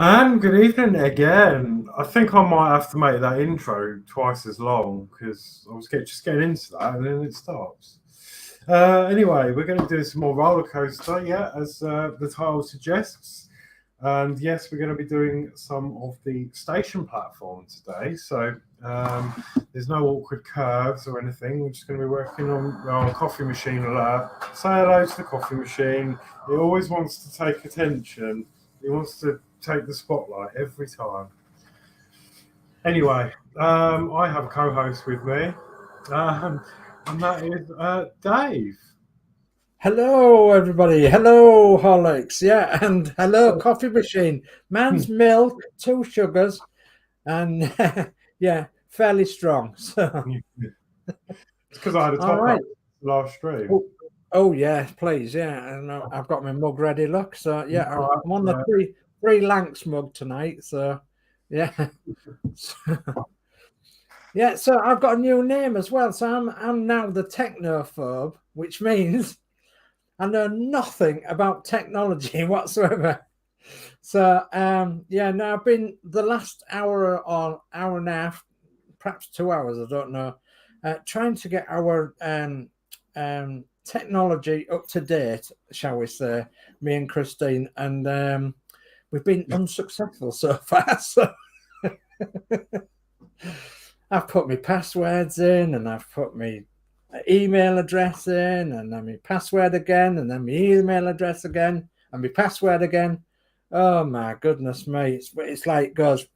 And good evening again. I think I might have to make that intro twice as long because I was just getting into that and then it stops. Anyway, we're going to do some more roller coaster, yeah, as the title suggests. And yes, we're going to be doing some of the station platform today. So there's no awkward curves or anything. We're just going to be working on our coffee machine alert. Say hello to the coffee machine. It always wants to take attention. It wants to take the spotlight every time. Anyway, I have a co-host with me, and that is Dave. Hello, everybody. Hello, Horlixs. Yeah, and hello, coffee machine. Man's milk, 2 sugars, and yeah, fairly strong. So, It's because I had a all top right. up last stream. Oh, yeah, please. Yeah, and I've got my mug ready. Look, so yeah, Right, I'm on the three Lanks mug tonight. So, yeah, yeah. So I've got a new name as well. So I'm now the technophobe, which means I know nothing about technology whatsoever. So yeah, now I've been the last hour or hour and a half, perhaps 2 hours, I don't know, trying to get our technology up to date, shall we say, me and Christine, and we've been unsuccessful so far. So I've put my passwords in, and I've put my email address in, and then my password again, and then my email address again, and my password again. Oh my goodness me! It's like it goes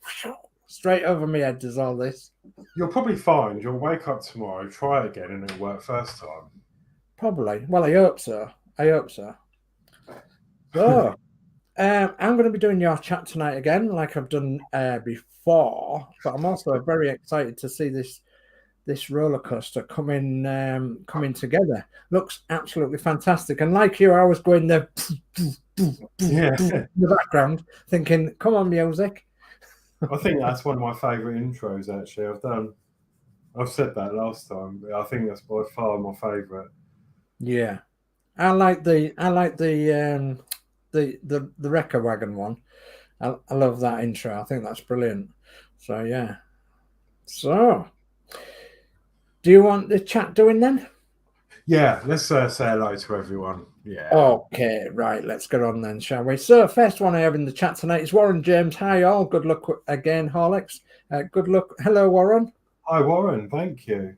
straight over my head. Does all this? You'll probably find you'll wake up tomorrow, try again, and it'll work first time. Probably. Well, I hope so. I hope so. So I'm going to be doing your chat tonight again, like I've done before. But I'm also very excited to see this roller coaster coming together. Looks absolutely fantastic. And like you, I was going there Yeah, in the background, thinking, "Come on, music." I think that's one of my favourite intros. Actually, I've said that last time. But I think that's by far my favourite. Yeah, I like the the Wrecker Wagon one. I love that intro. I think that's brilliant. So yeah. So, do you want the chat doing then? Yeah, let's say hello to everyone. Yeah. Okay, right. Let's get on then, shall we? So, first one I have in the chat tonight is Warren James. Hi, all. Good luck again, Horlicks. Good luck. Hello, Warren. Hi, Warren. Thank you.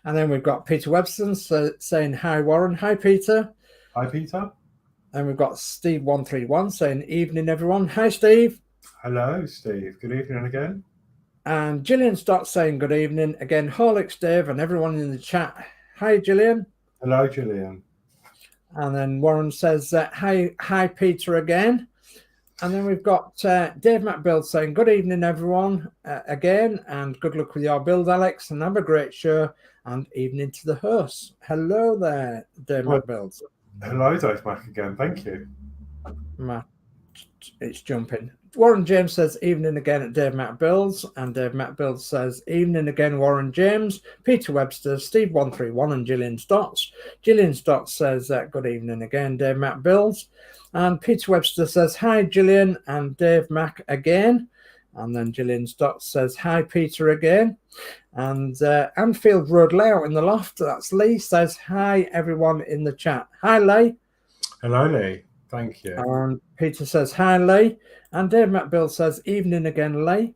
And then we've got Peter Webster saying hi, Warren. Hi, Peter. Hi, Peter. And we've got Steve131 saying evening, everyone. Hi, Steve. Hello, Steve. Good evening again. And Gillian Dotz saying good evening again. Horlicks, Dave, and everyone in the chat. Hi, Gillian. Hello, Gillian. And then Warren says, hi, Peter again. And then we've got Dave Builds saying, good evening, everyone, again, and good luck with your build, Alex, and have a great show, and evening to the hosts. Hello there, Dave Builds. Hello, Dave Mac again. Thank you. It's jumping. Warren James says, evening again at Dave Builds, and Dave Builds says, evening again, Warren James, Peter Webster, Steve131, and Gillian Dotz. Gillian Dotz says, good evening again, Dave Builds. And Peter Webster says, hi, Gillian, and Dave Mac again. And then Gillian Dotz says, hi, Peter again. And Anfield Road Layout in the Loft, that's Lee, says, hi, everyone in the chat. Hi, Lee. Hello, Lee. Thank you. And Peter says, hi, Lee. And Dave Builds says, evening again, Lee.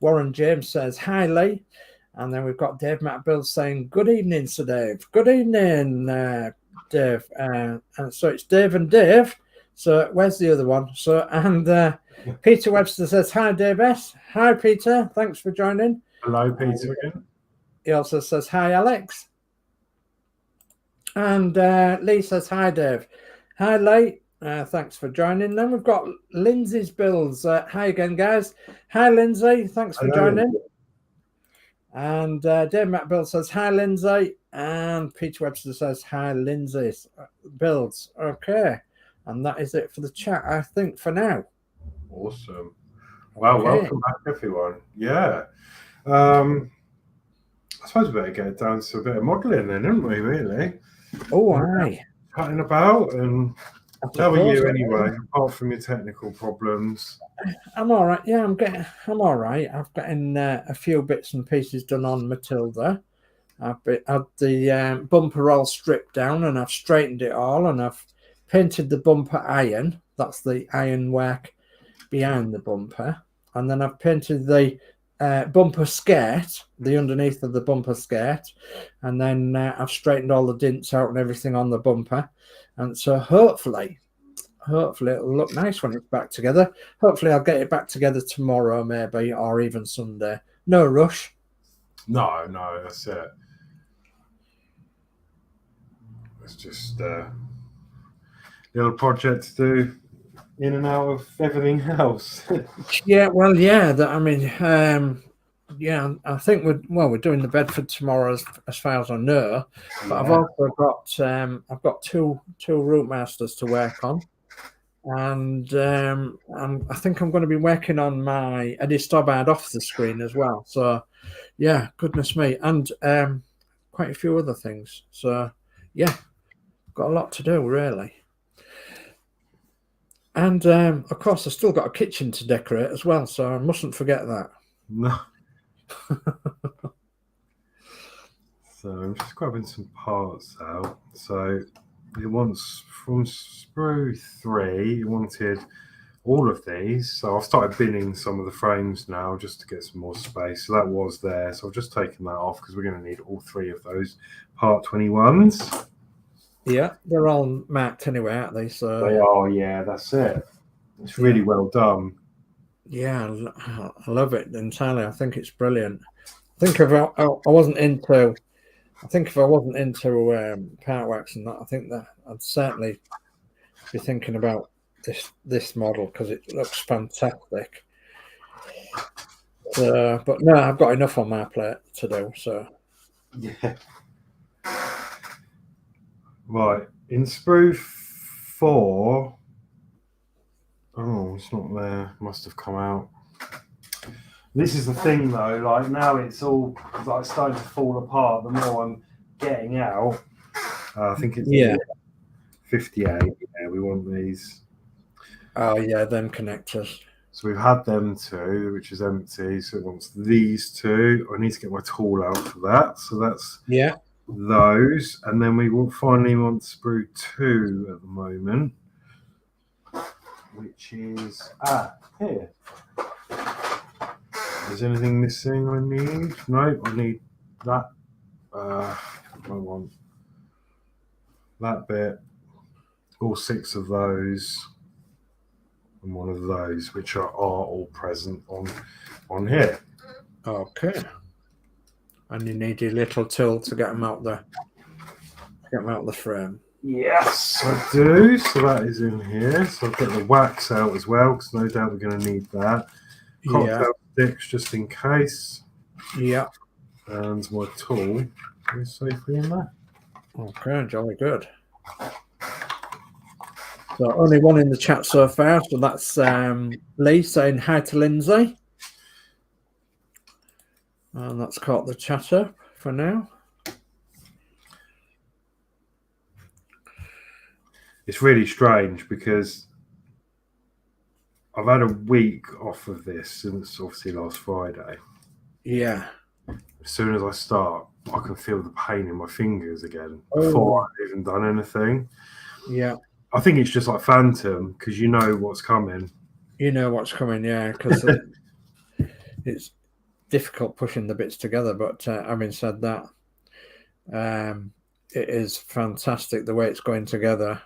Warren James says, hi, Lee. And then we've got Dave Builds saying, good evening, Sir Dave. Good evening, Dave. And so it's Dave and Dave. So where's the other one? So, and Peter Webster says, hi, Dave S. Hi, Peter. Thanks for joining. Hello, Peter again. He also says, hi, Alex. And Lee says, hi, Dave. Hi, Lee. Thanks for joining. Then we've got Lindsay's Builds. Hi again, guys. Hi, Lindsay. Thanks for joining. And Dave Builds says, hi, Lindsay. And Peter Webster says, hi, Lindsay's Builds. Okay. And that is it for the chat, I think, for now. Awesome. Well, welcome back, everyone. Yeah. I suppose we better get down to a bit of modelling then, didn't we, really? Oh, aye. Cutting about and How are you suppose. anyway, apart from your technical problems? I'm all right. Yeah, I'm all right. I've gotten a few bits and pieces done on Matilda. I've had the bumper all stripped down, and I've straightened it all, and I've painted the bumper iron. That's the iron work behind the bumper, and then I've painted the bumper skirt, the underneath of the bumper skirt, and then I've straightened all the dints out and everything on the bumper, and so hopefully it'll look nice when it's back together. Hopefully I'll get it back together tomorrow, maybe, or even Sunday. No rush. No, that's it. It's just a little project to do in and out of everything else. Yeah, well, yeah. I mean, yeah. I think we're doing the Bedford tomorrow, as far as I know. But I've also got two Routemasters to work on, and I think I'm going to be working on my Eddie Stobbard off the screen as well. So, yeah, goodness me, and quite a few other things. So, yeah, got a lot to do, really. And, of course, I've still got a kitchen to decorate as well, so I mustn't forget that. No. So I'm just grabbing some parts out. So it wants, from sprue 3, it wanted all of these. So I've started binning some of the frames now just to get some more space. So that was there. So I've just taken that off because we're going to need all 3 of those Part 21s. Yeah, they're all marked anyway, aren't they? So they are, yeah, that's it. It's really well done. Yeah, I love it entirely. I think it's brilliant. I think if I wasn't into, part wax and that, I think that I'd certainly be thinking about this model because it looks fantastic. So, but no, I've got enough on my plate to do. So yeah. Right, in sprue 4. Oh, it's not there. Must have come out. This is the thing, though. Like now, it's all like starting to fall apart. The more I'm getting out, I think it's 58. Yeah, we want these. Oh yeah, them connectors. So we've had them 2, which is empty. So it wants these 2. I need to get my tool out for that. So that's those, and then we will finally want sprue 2 at the moment, which is here. Is anything missing I need? No, I need that. I want that bit, all 6 of those, and one of those, which are all present on here. Okay. And you need your little tool to get them out the frame. Yes, I do. So that is in here. So I'll get the wax out as well, because no doubt we're going to need that. Cocktail sticks just in case. Yeah. And my tool is safely in there. Okay, jolly good. So only one in the chat so far. So that's Lee saying hi to Lindsay. And that's caught the chatter for now. It's really strange because I've had a week off of this since obviously last Friday. Yeah. As soon as I start, I can feel the pain in my fingers again before I've even done anything. Yeah. I think it's just like Phantom because you know what's coming. You know what's coming, yeah, because it's difficult pushing the bits together. But having said that, it is fantastic the way it's going together.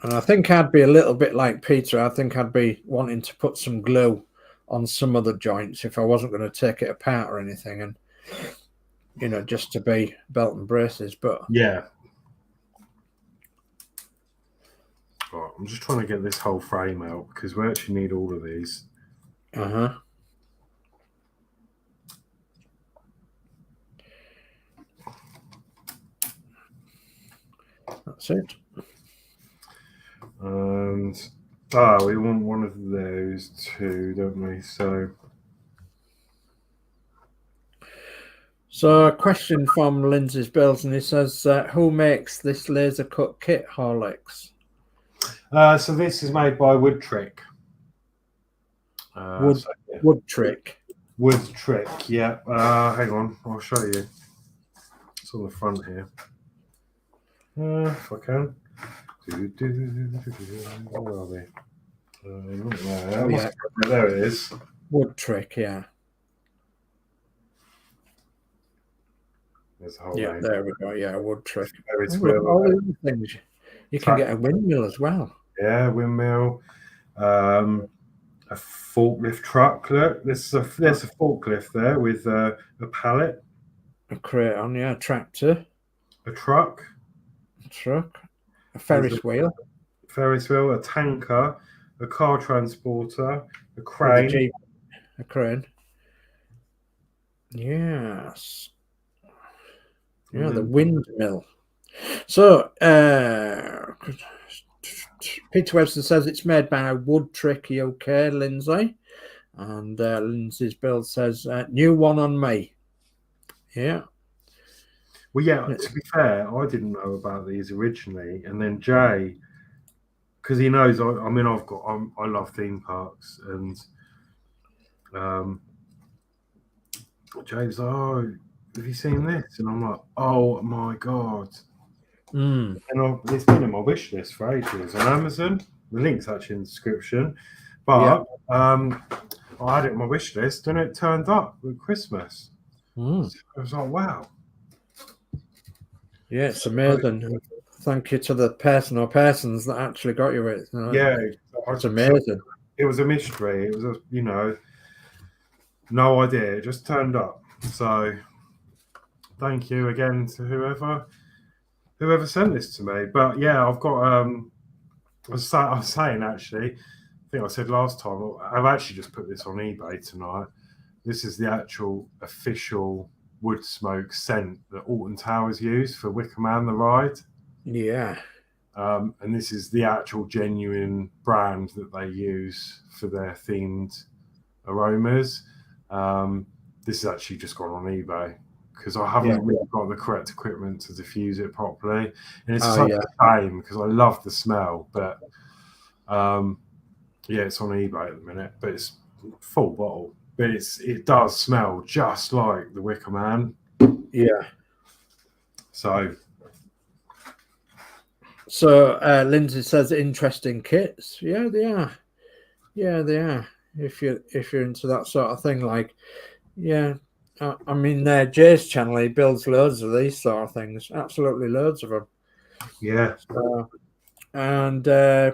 And I think I'd be a little bit like Peter. I think I'd be wanting to put some glue on some of the joints if I wasn't going to take it apart or anything, and just to be belt and braces. But yeah. Right, I'm just trying to get this whole frame out because we actually need all of these. That's it. And we want one of those 2, don't we? So So a question from Lindsay's Builds, and he says, who makes this laser cut kit, Horlixs? So this is made by Wood Trick. Wood Trick. Wood Trick, yeah. Hang on, I'll show you. It's on the front here. If I can. Where are they? There it is. Wood Trick, yeah. There's a whole yeah, name. there we go. Yeah, Wood Trick. All the things. You can get a windmill as well. Yeah, windmill. A forklift truck. Look, there's a forklift there with a pallet. A crate on, yeah. A tractor. A truck. A Ferris wheel. A tanker. A car transporter. A crane. A crane. Yes. Yeah, the windmill. So, Peter Webster says it's made by Wood Trick UK, Lindsay. And Lindsay's Build says, new one on me. Yeah. Well, yeah, to be fair, I didn't know about these originally. And then Jay, because he knows, I love theme parks. And Jay's like, oh, have you seen this? And I'm like, oh my God. And it's been in my wish list for ages on Amazon. The link's actually in the description. But I had it on my wish list and it turned up with Christmas. So I was like, wow. Yeah, it's amazing. Thank you to the person or persons that actually got you it. Yeah. It's amazing. It was a mystery. It was no idea. It just turned up. So thank you again to whoever sent this to me. But yeah, I've got I was saying actually, I think I said last time, I've actually just put this on eBay tonight. This is the actual official wood smoke scent that Alton Towers use for Wicker Man the ride. Yeah. And this is the actual genuine brand that they use for their themed aromas. This has actually just gone on eBay because I haven't really got the correct equipment to diffuse it properly. And it's such a shame because I love the smell, but it's on eBay at the minute, but it's full bottle. But it does smell just like the Wicker Man. Yeah. So Lindsay says interesting kits. Yeah, they are. Yeah, they are. If you're into that sort of thing, like, yeah. I mean, Jay's channel, he builds loads of these sort of things. Absolutely loads of them. Yeah. And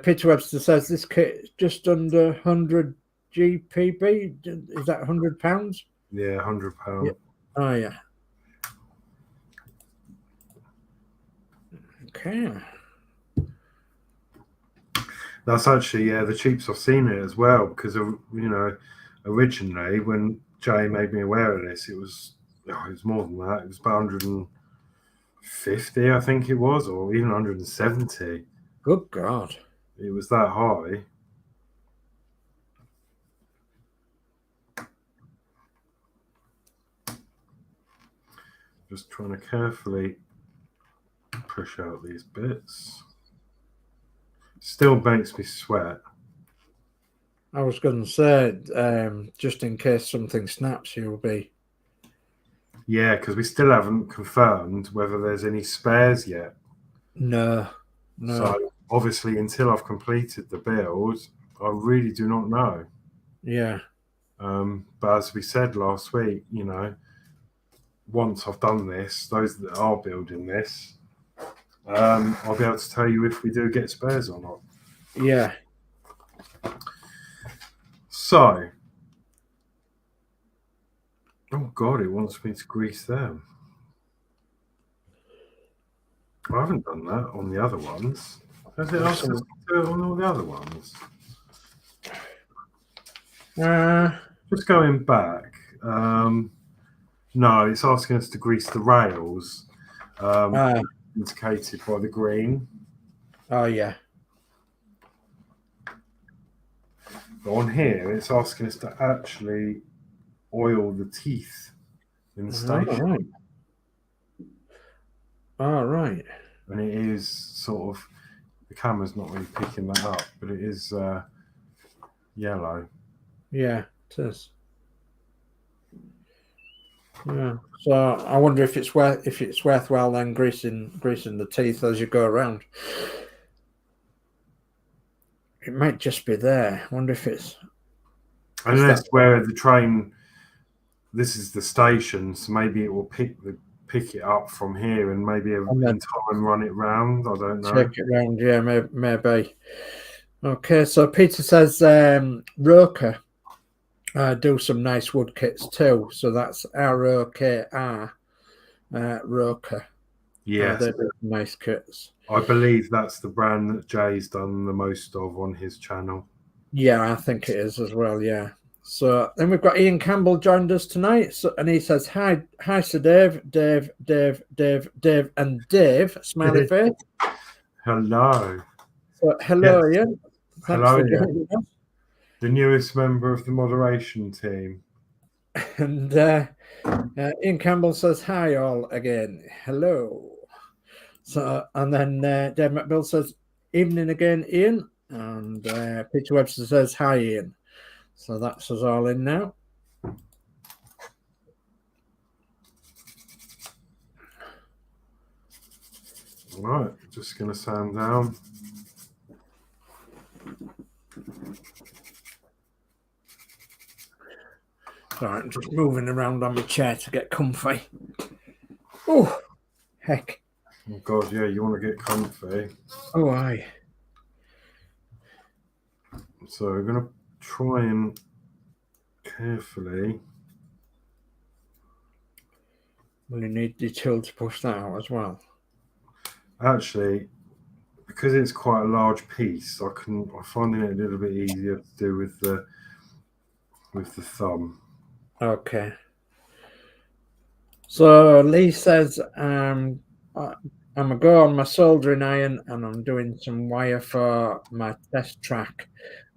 Peter Webster says this kit is just under 100 GPP. Is that £100? Yeah, £100. Yeah. Oh, yeah. Okay. That's actually the cheapest I've seen it as well, because originally when Jay made me aware of this, it was more than that. It was about 150, I think it was, or even 170. Good God. It was that high. Just trying to carefully push out these bits. Still makes me sweat. I was going to say, just in case something snaps, you'll be. Yeah, because we still haven't confirmed whether there's any spares yet. No. So obviously, until I've completed the build, I really do not know. Yeah. But as we said last week, once I've done this, those that are building this, I'll be able to tell you if we do get spares or not. Yeah. So, oh God, it wants me to grease them. I haven't done that on the other ones. Has it asked us to do it on all the other ones? Just going back. No, it's asking us to grease the rails. Indicated by the green. Oh, yeah. But on here, it's asking us to actually oil the teeth. in the station. All right. And it is sort of, the camera's not really picking that up, but it is yellow. Yeah, it is. Yeah. So I wonder if it's worthwhile then greasing the teeth as you go around. It might just be there. I wonder if it's. Unless where the train, this is the station, so maybe it will pick it up from here and maybe in time run it round. I don't know. Take it round, yeah, maybe. Okay, so Peter says Roker do some nice wood kits too. So that's ROKR, Roker. Yeah, they do nice kits. I believe that's the brand that Jay's done the most of on his channel. Yeah, I think it is as well. Yeah. So then we've got Ian Campbell joined us tonight. So, and he says, hi, Sir Dave, and Dave, smiley face. Hello. So, hello, Ian. Hello, Ian. The newest member of the moderation team. And Ian Campbell says, hi, all again. Hello. So, and then Dave McBill says, evening again, Ian. And Peter Webster says, hi, Ian. So that's us all in now. All right, just going to sand down. All right, I'm just moving around on my chair to get comfy. Oh, heck. Oh, God, yeah, you want to get comfy. Oh, aye. So we're going to try and carefully. Will you need the tool to push that out as well? Actually, because it's quite a large piece, I'm finding it a little bit easier to do with the thumb. Okay. So Lee says, I'm a go on my soldering iron and I'm doing some wire for my test track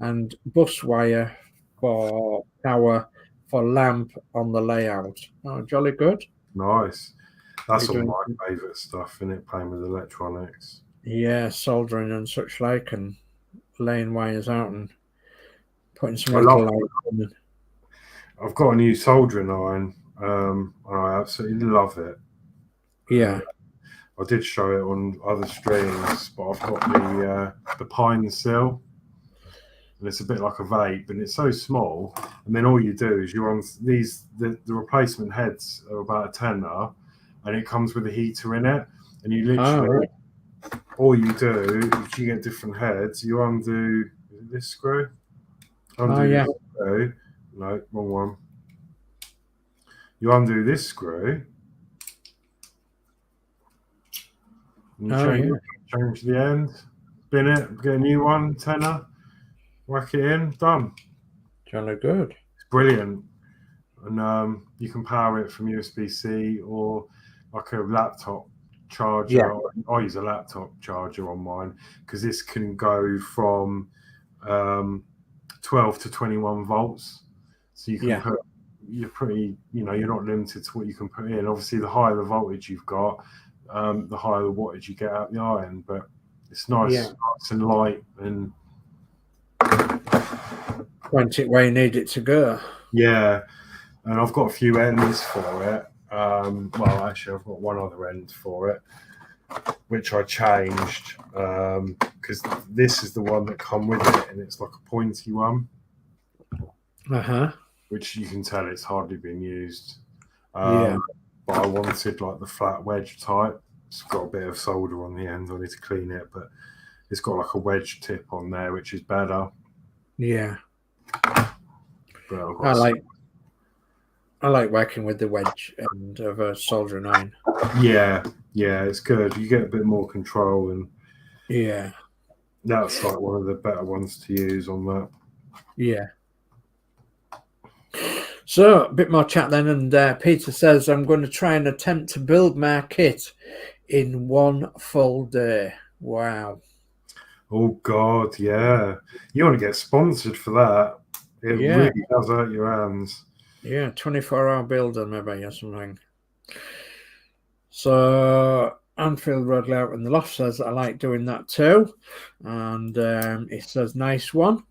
and bus wire for power for lamp on the layout. Oh, jolly good. Nice. That's all my favourite stuff, isn't it? Playing with electronics. Yeah, soldering and such like, and laying wires out and putting some little light in. I've got a new soldering iron. And I absolutely love it. Yeah. I did show it on other streams, but I've got the pine seal, and it's a bit like a vape, and it's so small. And then all you do is you're on these. The replacement heads are about a tenner, and it comes with a heater in it. And you literally, all you do is you get different heads. You undo this screw. This screw. No, wrong one. You undo this screw. And change the end, spin it, get a new one, tenner, whack it in, done. Jolly good. It's brilliant. And you can power it from USB-C or like a laptop charger. Yeah. I use a laptop charger on mine because this can go from 12 to 21 volts. So you can put, you're pretty, you're not limited to what you can put in. Obviously, the higher the voltage you've got, the higher the wattage you get out the iron, but it's nice, nice and light and point it where you need it to go. Yeah, and I've got a few ends for it. Well, actually, I've got one other end for it, which I changed because this is the one that come with it, and it's like a pointy one. Which you can tell it's hardly been used. But I wanted like the flat wedge type. It's got a bit of solder on the end. I need to clean it, but it's got like a wedge tip on there, which is better. Yeah. But I like working with the wedge end of a soldering iron. Yeah, it's good. You get a bit more control, and that's like one of the better ones to use on that. Yeah. So, a bit more chat then, and Peter says, I'm going to try and attempt to build my kit in one full day. Wow. Oh, God, yeah. You want to get sponsored for that. It really does hurt your hands. Yeah, 24-hour builder maybe or something. So Anfield Road Layout in the Loft says, I like doing that too. And it says, nice one.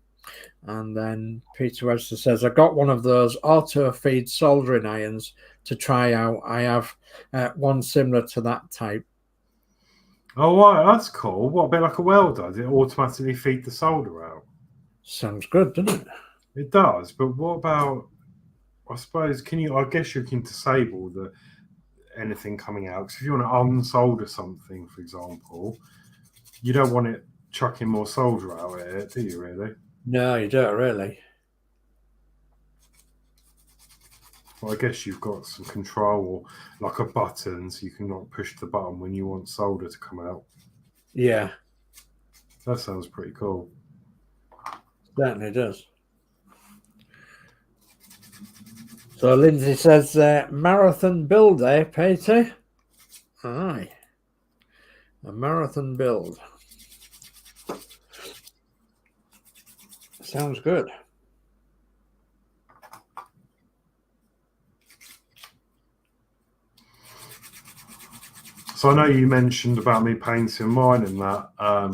And then Peter Webster says, I got one of those auto feed soldering irons to try out. I have one similar to that type. Oh, right, that's cool. What, a bit like a welder? Does it automatically feed the solder out? Sounds good, doesn't it? It does, but what about, I suppose, I guess you can disable anything coming out. Because if you want to unsolder something, for example, you don't want it chucking more solder out at it, do you really? No, you don't really. Well, I guess you've got some control, or like a button, so you can not push the button when you want solder to come out. Yeah, That sounds pretty cool. certainly does. So Lindsay says, marathon build, eh, Peter? Aye. A marathon build. Sounds good. So I know you mentioned about me painting mine and that,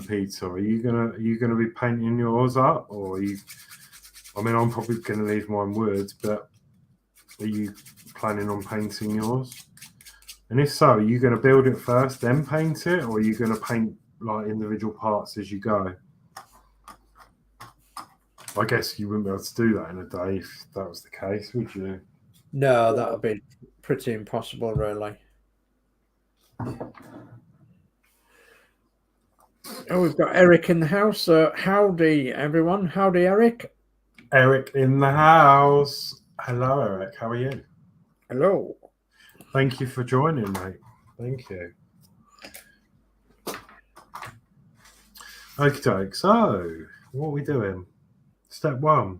Peter. Are you gonna be painting yours up, or are you? I mean, I'm probably gonna leave mine wood, but are you planning on painting yours? And if so, are you gonna build it first, then paint it, or are you gonna paint like individual parts as you go? I guess you wouldn't be able to do that in a day if that was the case, would you? No, that would be pretty impossible, really. Oh, we've got Eric in the house. Howdy, everyone. Howdy, Eric. Eric in the house. Hello, Eric. How are you? Hello. Thank you for joining, mate. Thank you. Okay, so what are we doing? Step 1.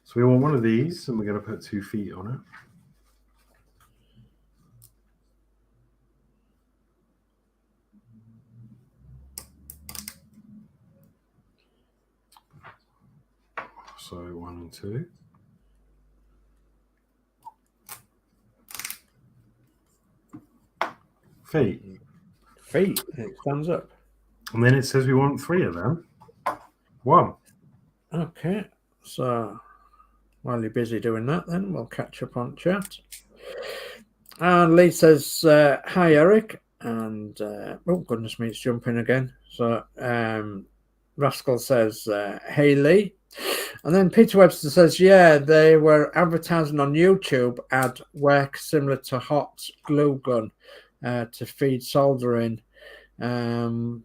So we want one of these, and we're going to put 2 feet on it. So 1 and 2. Feet. Feet. It stands up. And then it says we want 3 of them. 1. Okay. So while you're busy doing that, then we'll catch up on chat. And Lee says, hi, Eric. And oh, goodness me, it's jumping again. So Rascal says, hey, Lee. And then Peter Webster says, yeah, they were advertising on YouTube ad work similar to hot glue gun to feed soldering.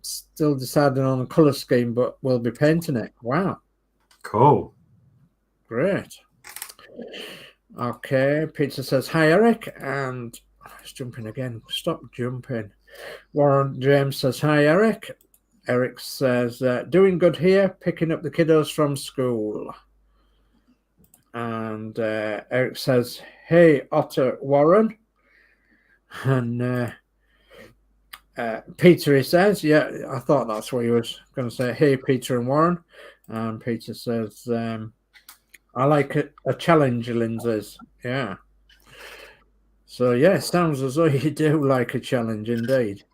Still deciding on a colour scheme, but we'll be painting it. Wow. Cool. Great. Okay, Peter says, hi, Eric. And it's jumping again. Stop jumping. Warren James says, hi, Eric. Eric says, doing good here, picking up the kiddos from school. And Eric says, hey, Otter Warren. And Peter, he says, yeah, I thought that's what he was going to say. Hey, Peter and Warren. And Peter says, I like a challenge, Lindsay's. Yeah. So, yeah, sounds as though you do like a challenge indeed.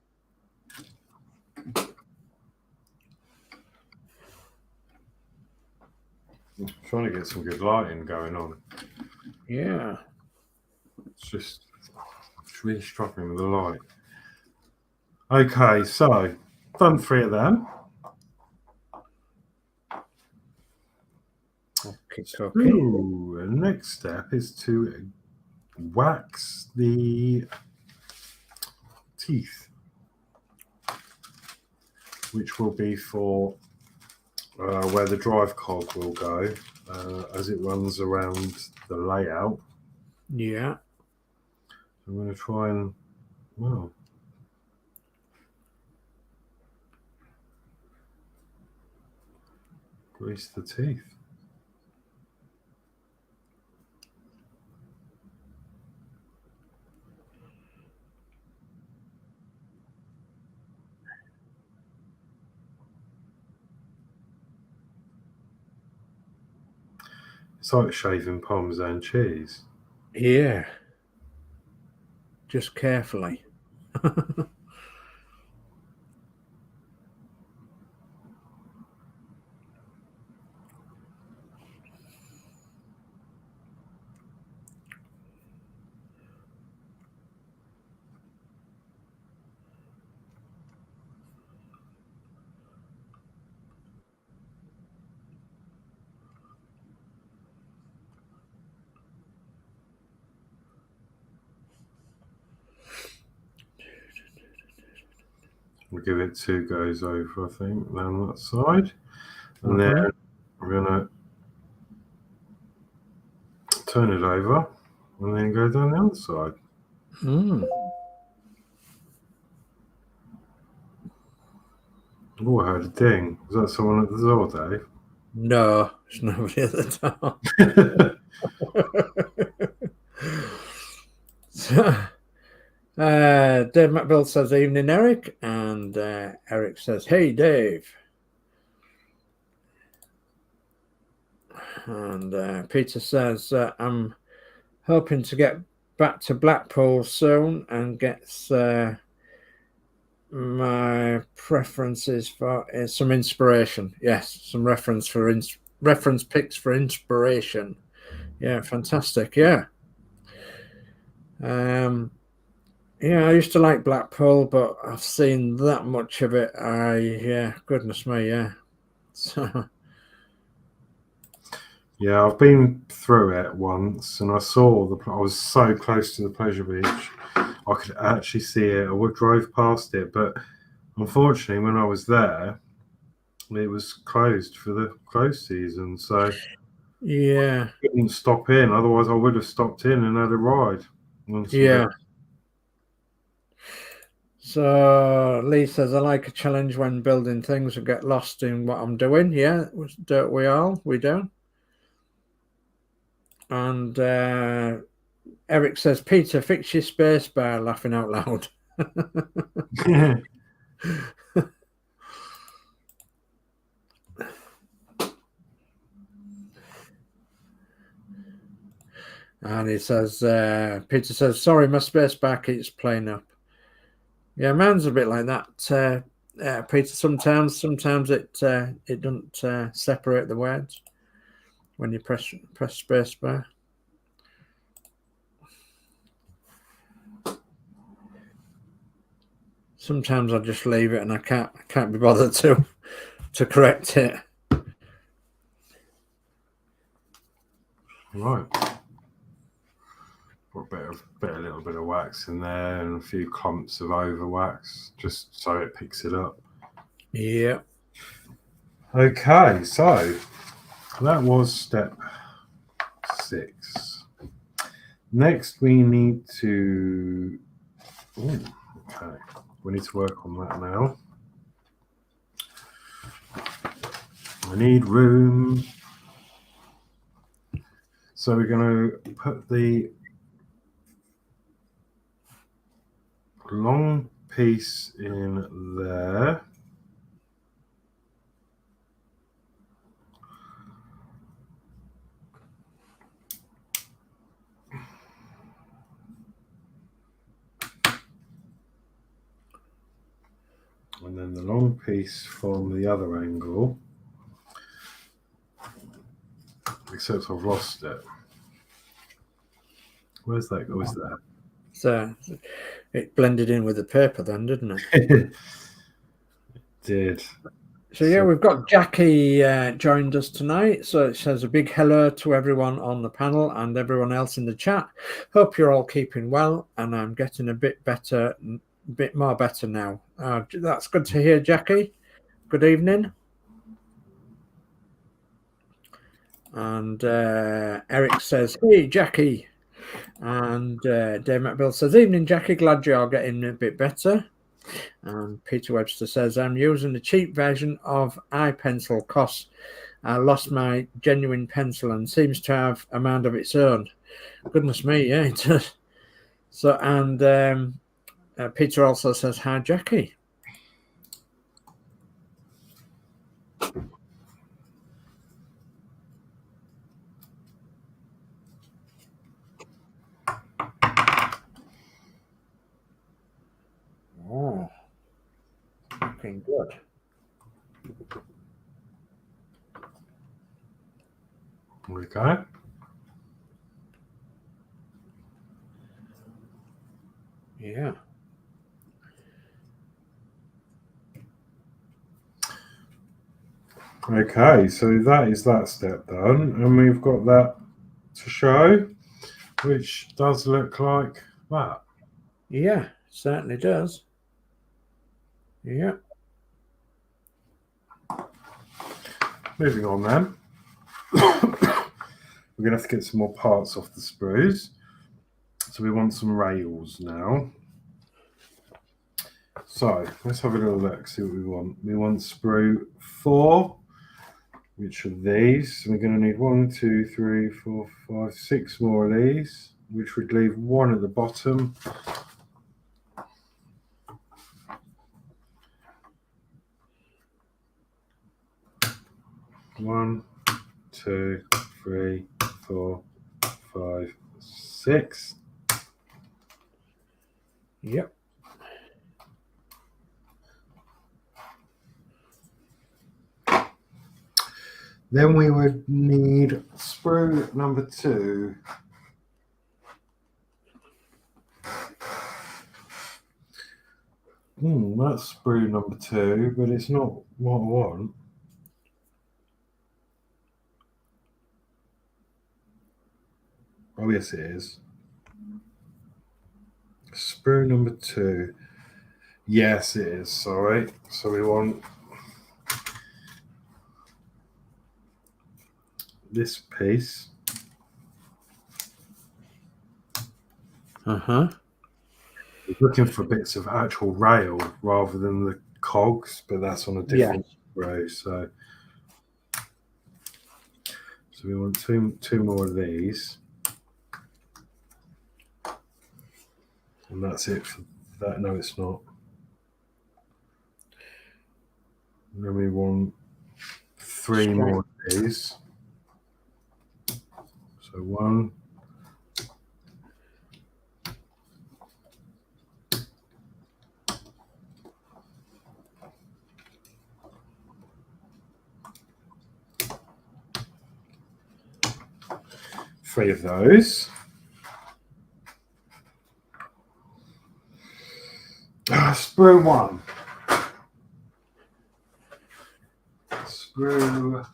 I'm trying to get some good lighting going on. Yeah. It's really struggling with the light. Okay, so done 3 of them. Okay. So the next step is to wax the teeth, which will be for where the drive cog will go as it runs around the layout. Yeah. I'm going to try and, well, grease the teeth. It's like shaving Parmesan cheese. Yeah. Just carefully. We'll give it 2 goes over, I think, down that side. And then we're going to turn it over and then go down the other side. Oh, I heard a ding. Was that someone at the door, Dave? No, it's nobody at the door. So, Dave McBill says, evening, Eric. And Eric says, hey, Dave. And Peter says, I'm hoping to get back to Blackpool soon and gets my preferences for some inspiration. Yes, some reference picks for inspiration. Yeah, fantastic. Yeah. Yeah, I used to like Blackpool, but I've seen that much of it. Yeah, goodness me, yeah. So. Yeah, I've been through it once, and I was so close to the pleasure beach, I could actually see it. I drove past it, but unfortunately, when I was there, it was closed for the close season, so yeah, I couldn't stop in. Otherwise, I would have stopped in and had a ride. Yeah. So Lee says, I like a challenge when building things and get lost in what I'm doing. Yeah, don't we all? We do. And Eric says, Peter, fix your space bar, laughing out loud. And he says, Peter says, sorry, my space bar keeps playing up. Yeah, mine's a bit like that, Peter. Sometimes it doesn't separate the words when you press space bar. Sometimes I just leave it and I can't be bothered to correct it. Right. Put a little bit of wax in there and a few clumps of over wax, just so it picks it up. Yeah. Okay, so that was step 6. Next, we need to. Okay, we need to work on that now. I need room. So we're going to put the long piece in there. And then the long piece from the other angle. Except I've lost it. Where's that? Where's that? So it blended in with the paper then, didn't it? It did. So yeah, we've got Jackie joined us tonight. So it says a big hello to everyone on the panel and everyone else in the chat. Hope you're all keeping well, and I'm getting a bit more better now. That's good to hear, Jackie. Good evening. And Eric says, hey, Jackie. And Dave McBill says, evening, Jackie. Glad you're getting a bit better. And Peter Webster says, I'm using a cheap version of iPencil because I lost my genuine pencil and seems to have a mind of its own. Goodness me, yeah, it does. So, and Peter also says, hi, Jackie. looking good. Okay. Yeah. Okay, so that is that step done, and we've got that to show, which does look like that. Yeah, certainly does. Yeah. Moving on then. We're going to have to get some more parts off the sprues. So we want some rails now. So let's have a little look, see what we want. We want sprue 4, which are these. We're going to need 1, 2, 3, 4, 5, 6 more of these, which would leave 1 at the bottom. One, 2, 3, 4, 5, 6. Yep. Then we would need sprue number 2. That's sprue number 2, but it's not what I want. Oh, yes, it is. Sprue number 2. Yes, it is. Sorry. So we want this piece. Uh-huh. We're looking for bits of actual rail rather than the cogs, but that's on a different row. So we want two more of these. And that's it for that. No, it's not. And then we want 3 more of these. So 1. Three of those. Sprue 1. Sprue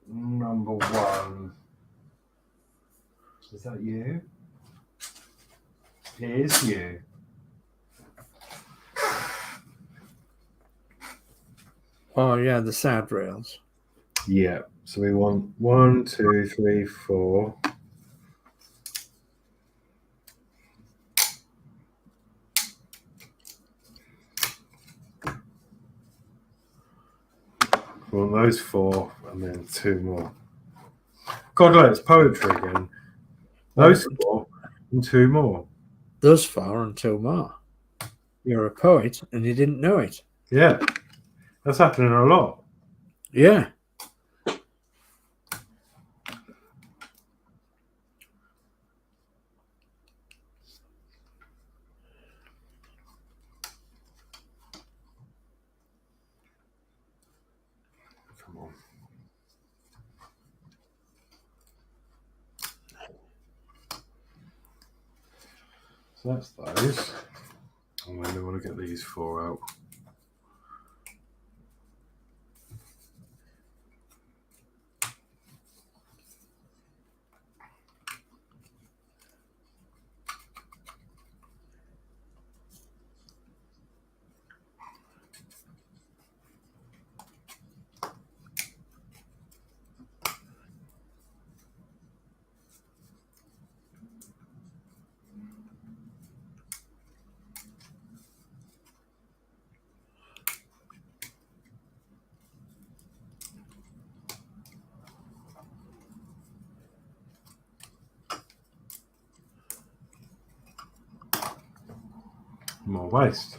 number 1. Is that you? It is you. Oh, yeah, the sad rails. Yeah. So we want 1, 2, 3, 4. We want those 4 and then 2 more. God, look, it's poetry again. Those 4 and 2 more. Thus far and 2 more. You're a poet and you didn't know it. Yeah. That's happening a lot. Yeah. Come on. So that's those. And then we want to get these 4 out. More waste.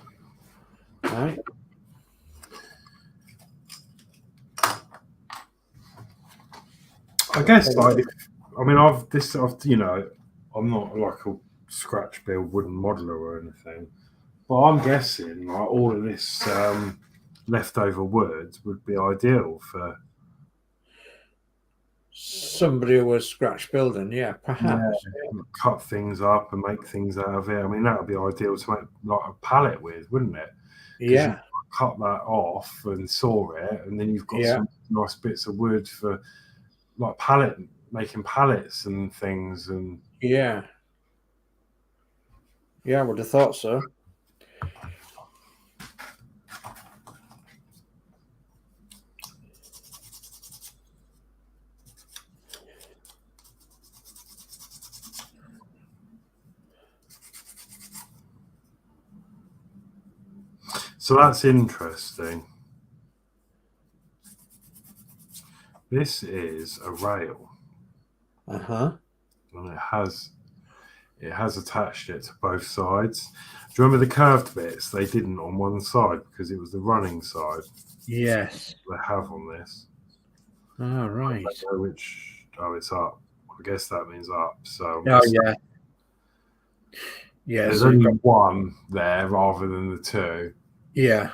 Right. I guess, like, I mean, I've, you know, I'm not like a scratch build wooden modeler or anything, But I'm guessing like all of this leftover wood would be ideal for Somebody who was scratch building, yeah, perhaps. cut things up and make things out of it. I mean, that would be ideal to make like a pallet with, wouldn't it? Because you cut that off and saw it, and then you've got some nice bits of wood for like making pallets and things. And yeah, I would have thought so. So that's interesting. This is a rail. And it has attached it to both sides. Do you remember the curved bits? They didn't on one side because it was the running side. Yes. They have on this. Oh, right. I don't know which. Oh, it's up. I guess that means up. So. Oh, yeah. Yeah. There's only one there rather than the two. Yeah.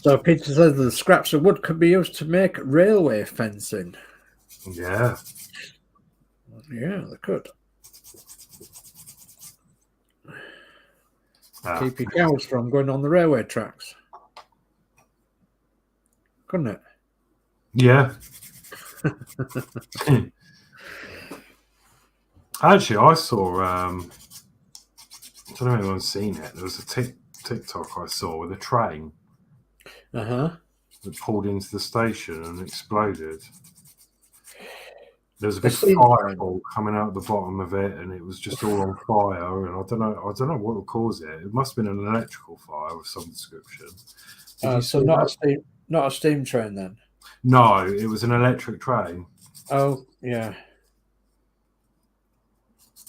So Peter says the scraps of wood could be used to make railway fencing. Yeah. Yeah, they could. Keep your cows from going on the railway tracks. Couldn't it? Yeah. Actually, I saw, I don't know if anyone's seen it. There was a TikTok I saw with a train that pulled into the station and exploded. There was a big fireball coming out the bottom of it, and it was just all on fire. And I don't know what would cause it. It must have been an electrical fire of some description. So not a steam train then? No, it was an electric train. Oh, yeah.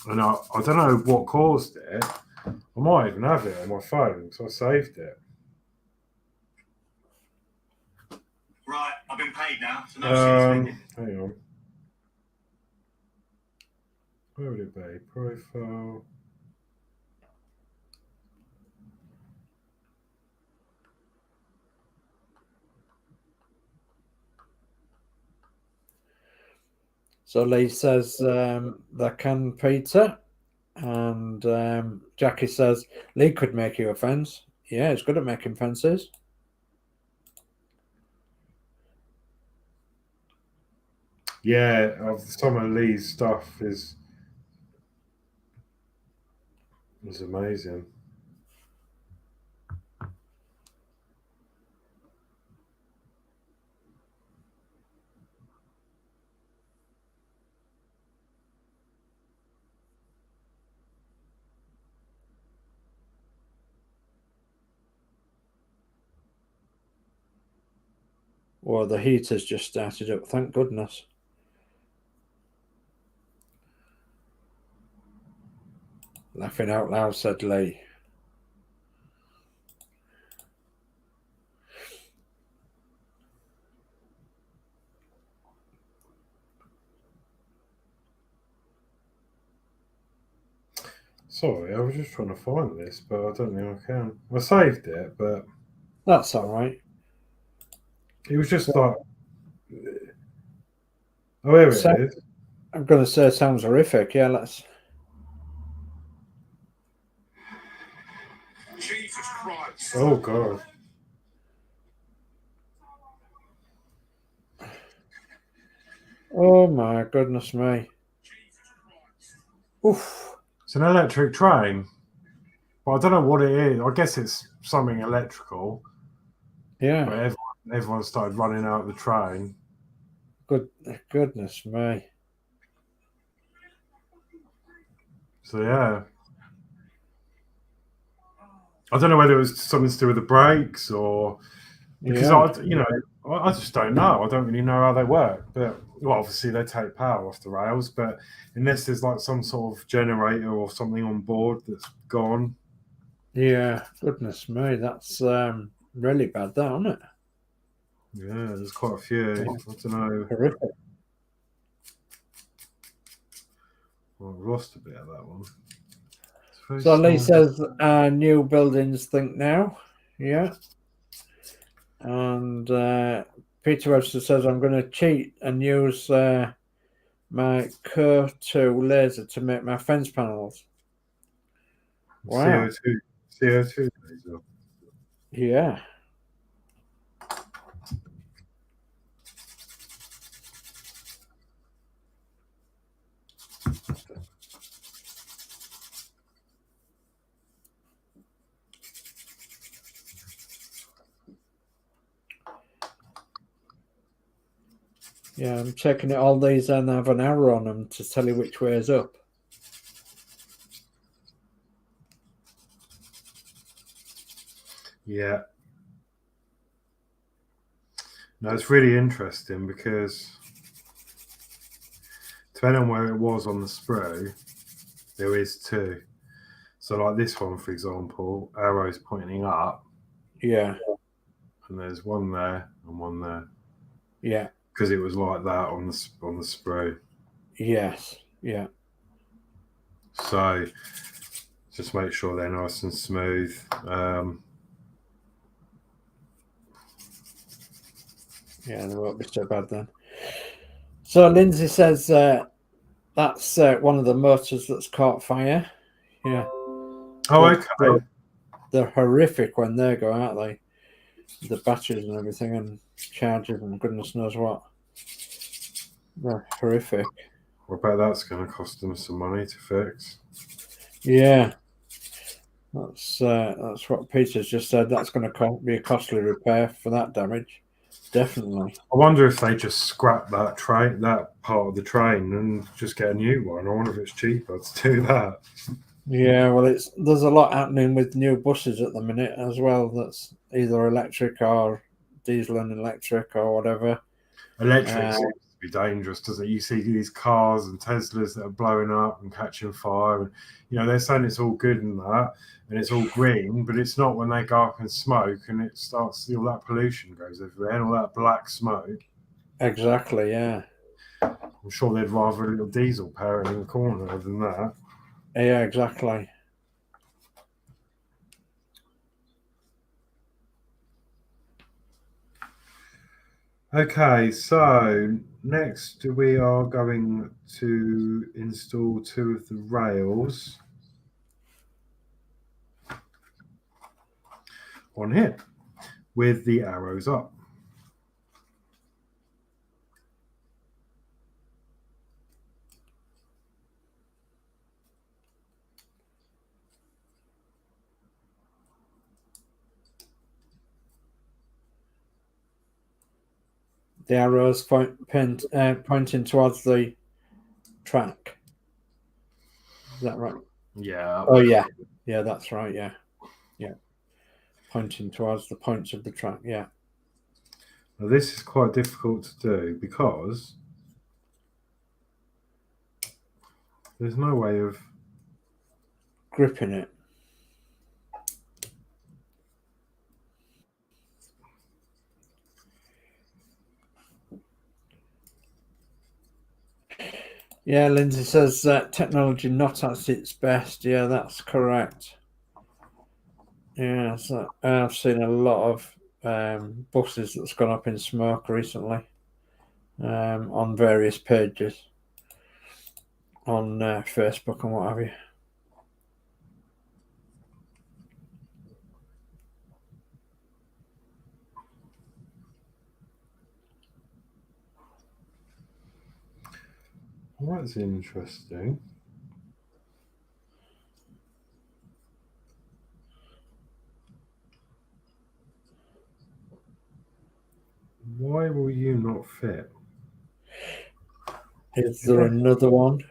And I don't know what caused it. I might even have it on my phone, so I saved it. Right, I've been paid now. So no hang on. Where would it be? Profile. So Lee says they can, Peter. And Jackie says Lee could make you a fence. Yeah, he's good at making fences. Yeah, some of Lee's stuff is amazing. Well, the heater's just started up, thank goodness. Laughing out loud, said Lee. Sorry, I was just trying to find this, but I don't think I can. I saved it, but that's all right. It was just like, oh, here it is. I'm going to say it sounds horrific. Yeah, let's. Jesus Christ. Oh, God. Oh, my goodness me. Oof. It's an electric train. But I don't know what it is. I guess it's something electrical. Yeah. But everyone started running out of the train. Goodness me. So, yeah. I don't know whether it was something to do with the brakes or because I just don't know. I don't really know how they work. But well, obviously they take power off the rails, but unless there's like some sort of generator or something on board that's gone, Yeah, goodness me, that's really bad, that, isn't it? Yeah, there's quite a few. I don't know. Horrific. Well, I've lost a bit of that one. So Lee says new buildings think now. Yeah. And Peter Webster says I'm going to cheat and use my Curve 2 laser to make my fence panels. Wow. CO2 laser. Yeah. Yeah, I'm checking it. All these and have an arrow on them to tell you which way is up. Yeah. No, it's really interesting because depending on where it was on the sprue, there is two. So like this one, for example, arrows pointing up. Yeah. And there's one there and one there. Yeah. Because it was like that on the sprue. Yes. Yeah. So just make sure they're nice and smooth. Yeah, they won't be so bad then. So Lindsay says that's one of the motors that's caught fire. Yeah. Oh, okay. They're horrific when they go, aren't they? The batteries and everything and chargers and goodness knows what. They're horrific. I bet that's going to cost them some money to fix. Yeah. That's what Peter's just said. That's going to be a costly repair for that damage. Definitely. I wonder if they just scrap that part of the train and just get a new one. I wonder if it's cheaper to do that. Yeah, well, there's a lot happening with new buses at the minute as well. That's either electric or diesel and electric or whatever. Electric seems to be dangerous, doesn't it? You see these cars and Teslas that are blowing up and catching fire, and they're saying it's all good and that, and it's all green, but it's not when they go up and smoke, and it starts all that pollution goes everywhere and all that black smoke. Exactly. Yeah. I'm sure they'd rather a little diesel powering in the corner than that. Yeah, exactly. Okay, so next we are going to install two of the rails on here with the arrows up. The arrows pointing towards the track. Is that right? Yeah. Oh, yeah. Yeah, that's right. Yeah. Yeah. Pointing towards the points of the track. Yeah. Now, this is quite difficult to do because there's no way of gripping it. Yeah, Lindsay says technology not at its best. Yeah, that's correct. Yeah, so I've seen a lot of buses that's gone up in smoke recently on various pages on Facebook and what have you. Well, that's interesting. Why will you not fit? Is there another one?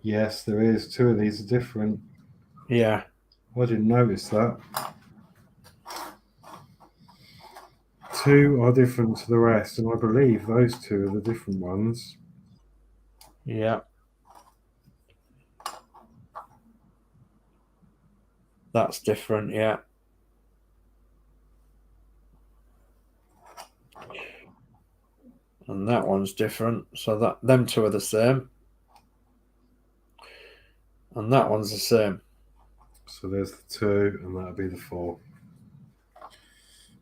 Yes, there is. Two of these are different. Yeah. I didn't notice that. Two are different to the rest, and I believe those two are the different ones. Yeah. That's different, yeah. And that one's different. So that them two are the same. And that one's the same. So there's the 2, and that'll be the 4.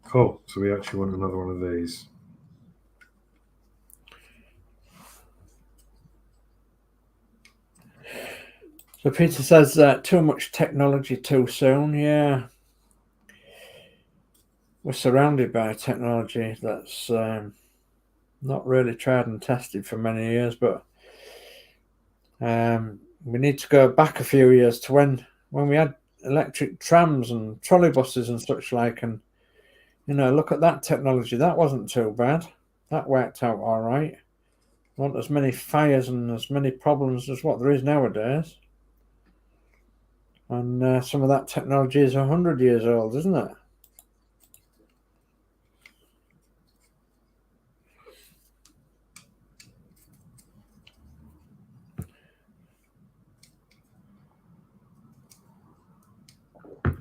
Cool. So we actually want another one of these. So Peter says too much technology too soon. Yeah. We're surrounded by technology that's not really tried and tested for many years, but we need to go back a few years to when we had electric trams and trolleybuses and such like, and look at that technology. That wasn't too bad. That worked out all right. Not as many fires and as many problems as what there is nowadays. And some of that technology is 100 years old, isn't it?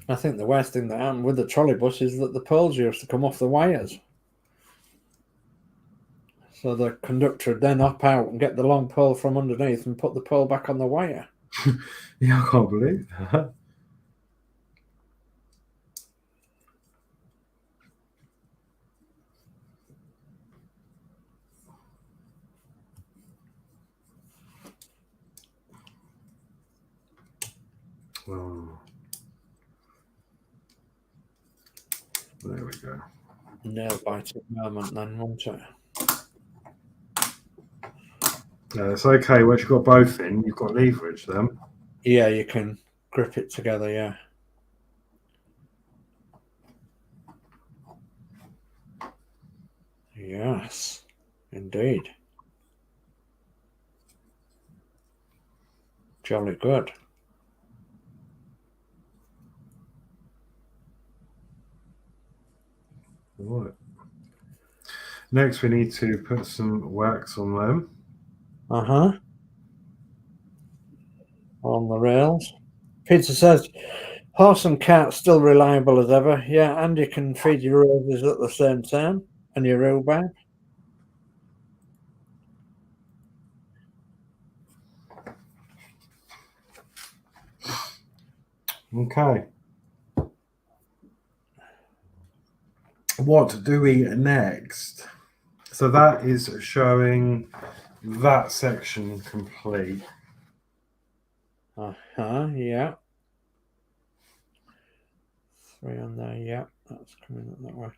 I think the worst thing that happened with the trolleybus is that the poles used to come off the wires. So the conductor would then hop out and get the long pole from underneath and put the pole back on the wire. Yeah, I can't believe that. Oh. There we go. Nail biting moment then, won't it? It's okay. Once you've got both in, you've got leverage them. Yeah, you can grip it together, yeah. Yes, indeed. Jolly good. Right. Next, we need to put some wax on them. On the rails. Peter says, horse and cat still reliable as ever. Yeah, and you can feed your roses at the same time and your rhubarb. Okay. What do we next? So that is showing that section complete. Yeah. 3 on there, yeah. That's coming up that way.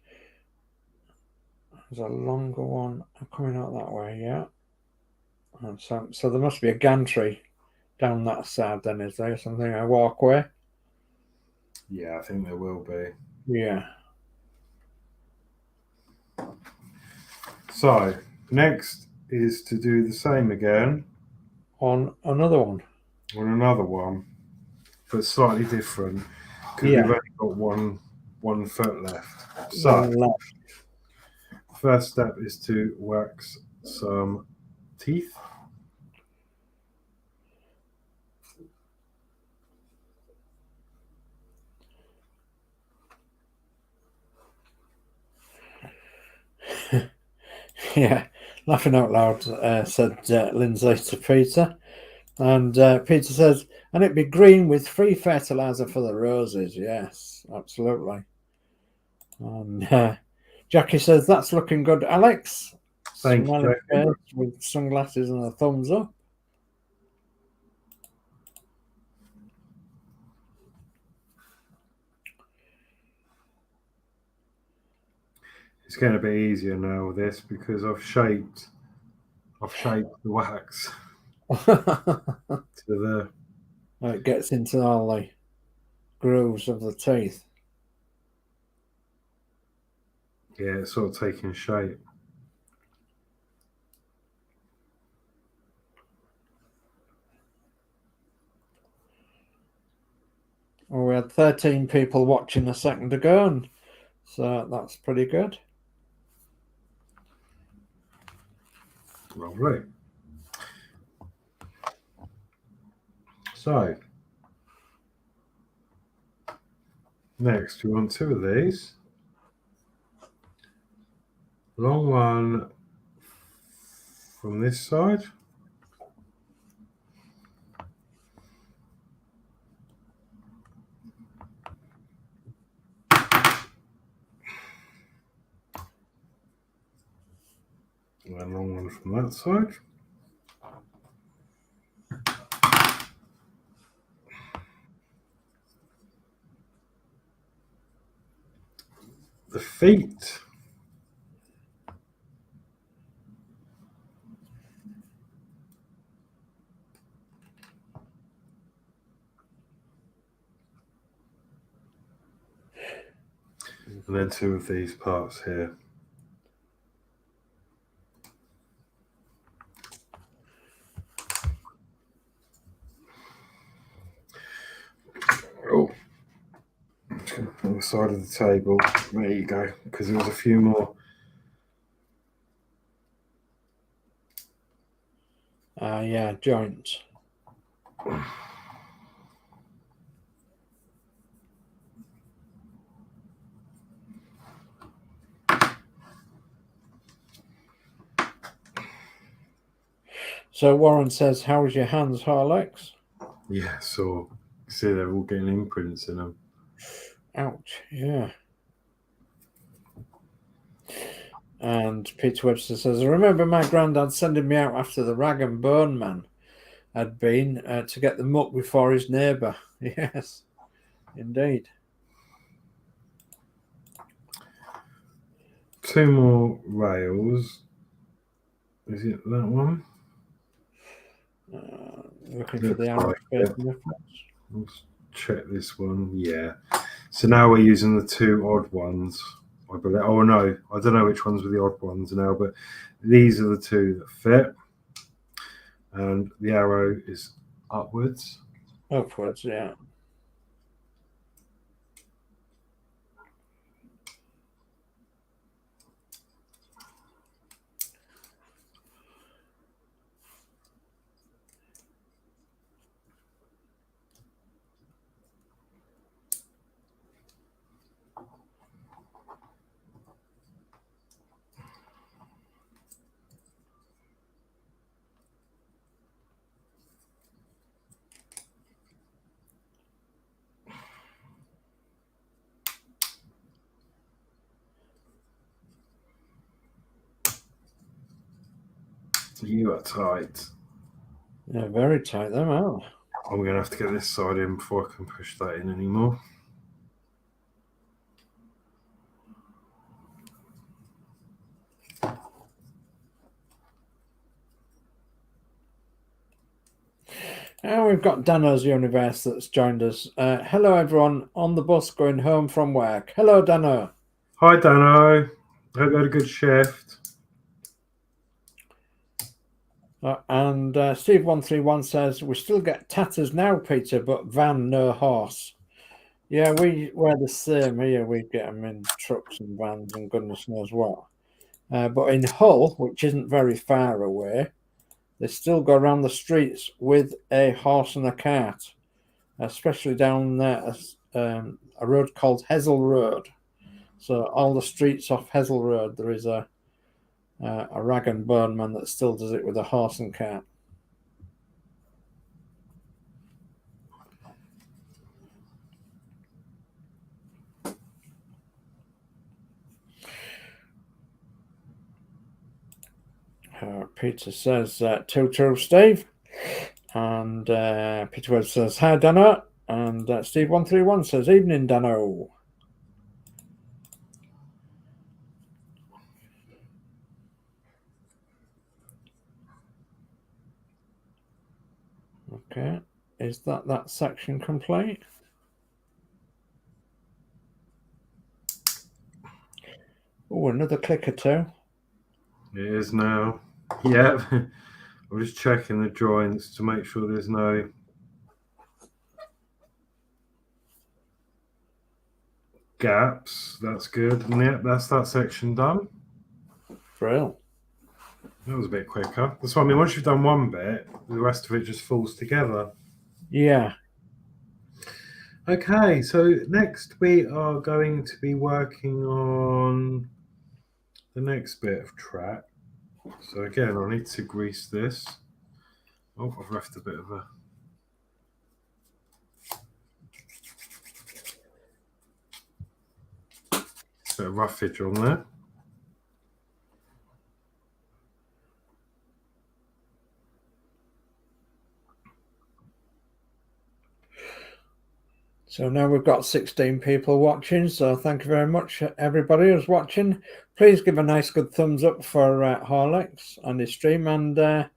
There's a longer one coming out that way, yeah. So there must be a gantry down that side then, is there? Something, a walkway? Yeah, I think there will be. Yeah. So next is to do the same again. On another one. On another one, but slightly different. Because Yeah. we've only got one foot left. So first step is to wax some teeth. Yeah, laughing out loud, said Lindsay to Peter. And Peter says, and it'd be green with free fertilizer for the roses. Yes, absolutely. And Jackie says, that's looking good, Alex. Thank you, Jackie. With sunglasses and a thumbs up. It's going to be easier now with this because I've shaped the wax to the. It gets into all the grooves of the teeth. Yeah, it's sort of taking shape. Well, we had 13 people watching a second ago, and so that's pretty good. Lovely. So Next, we want 2 of these. Long one from this side. And a long one from that side. The feet. And then 2 of these parts here. Oh, just going to put on the side of the table. There you go, because there was a few more. Yeah, joints. So Warren says, "How's your hands, Horlixs?" Yeah, so see they're all getting imprints in them. Ouch! Yeah. And Peter Webster says, "I remember my granddad sending me out after the rag and bone man had been to get the muck before his neighbour." Yes, indeed. 2 more rails. Is it that one? Looking for the arrow facing difference. Let's check this one. Yeah. So now we're using the 2 odd ones. I believe. Oh no, I don't know which ones were the odd ones now, but these are the 2 that fit. And the arrow is upwards. Upwards, yeah. You are tight. Yeah, very tight them out. I'm going to have to get this side in before I can push that in anymore. And we've got Danno's Universe that's joined us. Hello, everyone on the bus going home from work. Hello, Danno. Hi, Danno. Hope you had a good shift. And Steve131 says, "We still get tatters now, Peter, but van, no horse." Yeah, we're the same here. We get them in trucks and vans and goodness knows what. But in Hull, which isn't very far away, they still go around the streets with a horse and a cart, especially down there, a road called Hessel Road. So all the streets off Hessel Road, there is a rag and bone man that still does it with a horse and cart. Peter says, "Too true, Steve." And Peter Webb says, "Hi, Danno." And Steve131 says, "Evening, Danno." Okay, is that section complete? Oh, another click or 2. It is now. Yeah. I'm just checking the joints to make sure there's no gaps. That's good. And yeah, that's that section done. Brilliant. That was a bit quicker. That's what I mean. Once you've done one bit, the rest of it just falls together. Yeah. Okay, so next we are going to be working on the next bit of track. So again, I need to grease this. Oh, I've left a bit of roughage on there. So now we've got 16 people watching. So thank you very much, everybody who's watching. Please give a nice good thumbs up for Horlixs on his stream, and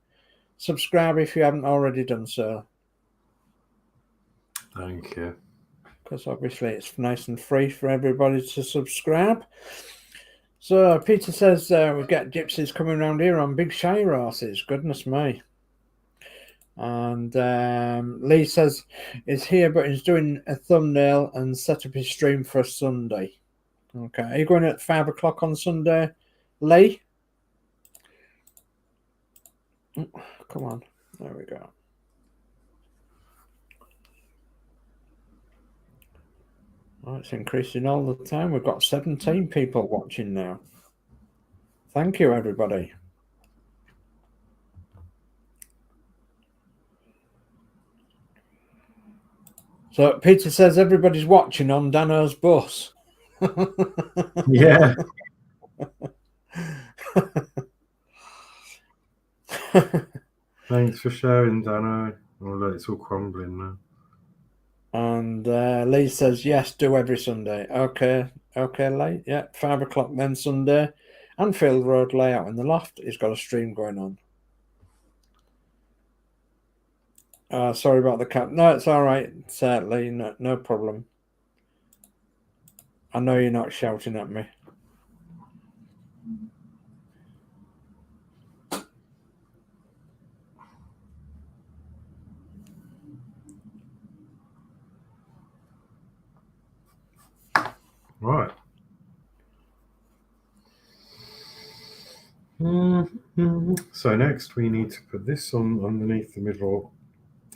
subscribe if you haven't already done so. Thank you. Because obviously it's nice and free for everybody to subscribe. So Peter says we get gypsies coming around here on big shire horses. Goodness me. And Lee says he's here, but he's doing a thumbnail and set up his stream for Sunday. Okay, are you going at 5 o'clock on Sunday, Lee? Oh, come on, there we go. Oh, it's increasing all the time. We've got 17 people watching now. Thank you, everybody. So Peter says everybody's watching on Danno's bus. Yeah. Thanks for sharing, Danno. Oh, look, it's all crumbling now. And Lee says, yes, do every Sunday. Okay, Lee. Yeah, 5 o'clock then Sunday. Anfield Road layout in the loft. He's got a stream going on. Sorry about the cat. No, it's all right, Lee. No problem. I know you're not shouting at me. Right. So next we need to put this on underneath the middle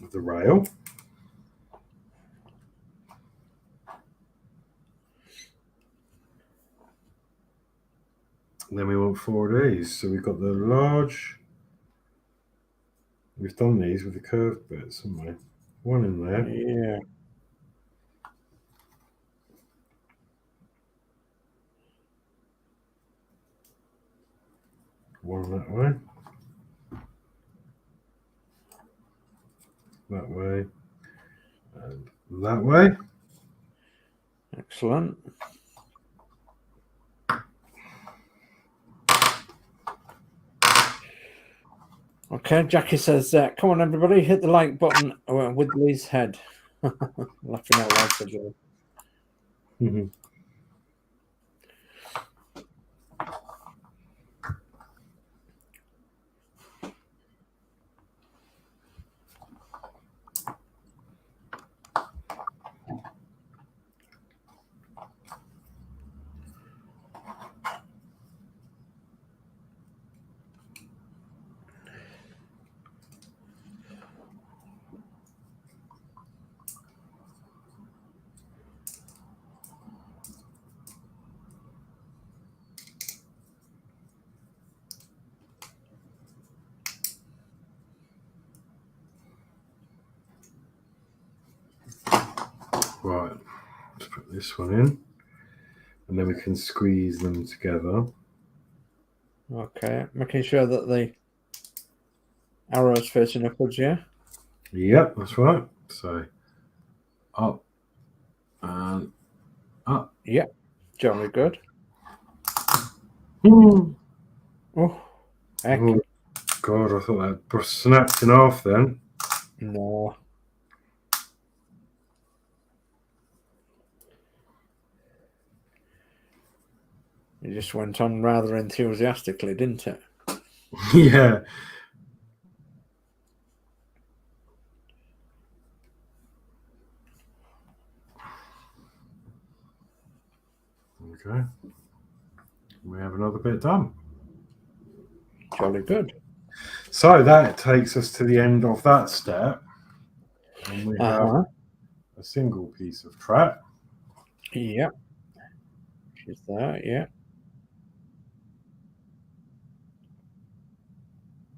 of the rail. And then we want 4 of these. So we've got the large. We've done these with the curved bits, haven't we? One in there. Yeah. One that way. That way. And that way. Excellent. Okay, Jackie says, come on, everybody, hit the like button with Lee's head. Laughing out loud for Joe. Right, let's put this one in, and then we can squeeze them together. Okay, making sure that the arrow's facing upwards, yeah? Yep, that's right. So up and up. Yep, jolly good. Oh, Heck. oh, God, I thought that snapped in half then. No. It just went on rather enthusiastically, didn't it? Yeah. Okay. We have another bit done. Jolly good. So that takes us to the end of that step. And we have a single piece of trap. Yep. She's there, yeah.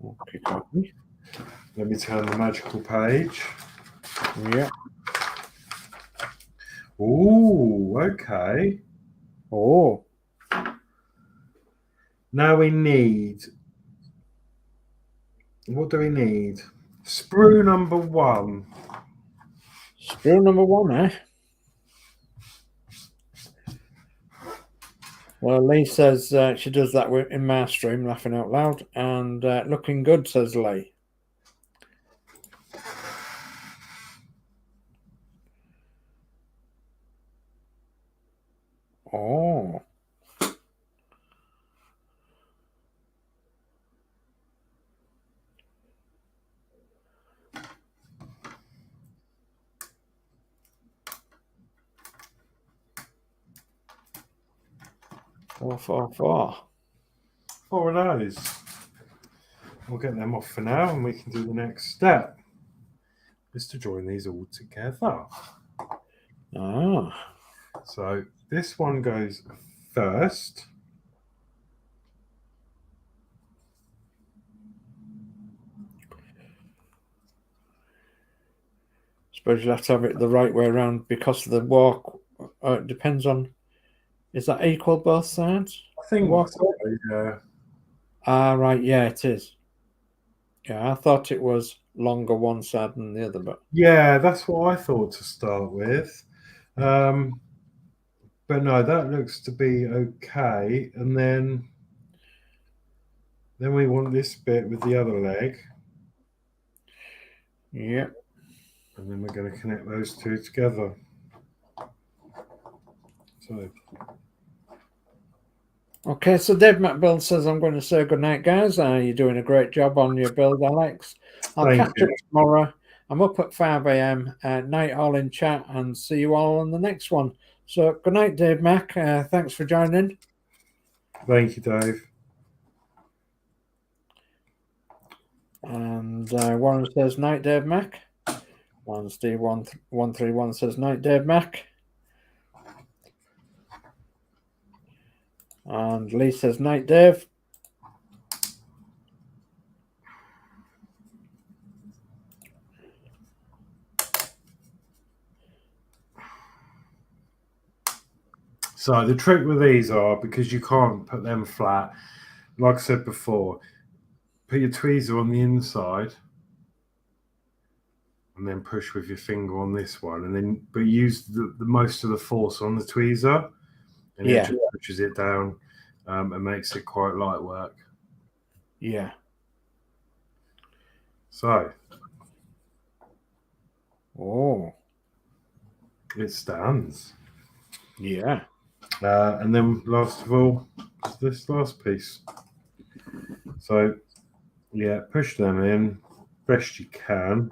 Okay, copy. Let me turn the magical page. Yeah. Ooh, okay. Oh. Now we need. What do we need? Sprue number 1. Sprue number 1, eh? Well, Lee says she does that in my stream, laughing out loud, and looking good, says Lee. Oh. Four. 4 of those. We'll get them off for now, and we can do the next step. Is to join these all together. Ah. So this one goes first. Suppose you'll have to have it the right way around because of the walk. It depends on. Is that equal both sides? I think Walk. so, yeah. Ah, right. Yeah, it is. Yeah, I thought it was longer one side than the other, but Yeah, that's what I thought to start with. But no, that looks to be okay. And then we want this bit with the other leg. yeah. And then we're going to connect those two together. So. Okay, so Dave Builds says, I'm going to say good night, guys. You're doing a great job on your build, Alex. I'll catch you tomorrow. I'm up at 5 a.m. Night all in chat, and see you all on the next one. So good night, Dave Mac. Thanks for joining. Thank you, Dave. And Warren says, night, Dave Mac. One Steve 131 says, night, Dave Mac. And Lee says, night, Dave. So the trick with these are, because you can't put them flat, like I said before, put your tweezer on the inside and then push with your finger on this one, and then but use the most of the force on the tweezer, and it just pushes it down and makes it quite light work. Yeah. So. Oh. It stands. Yeah. And then last of all, this last piece. So, yeah, push them in best you can.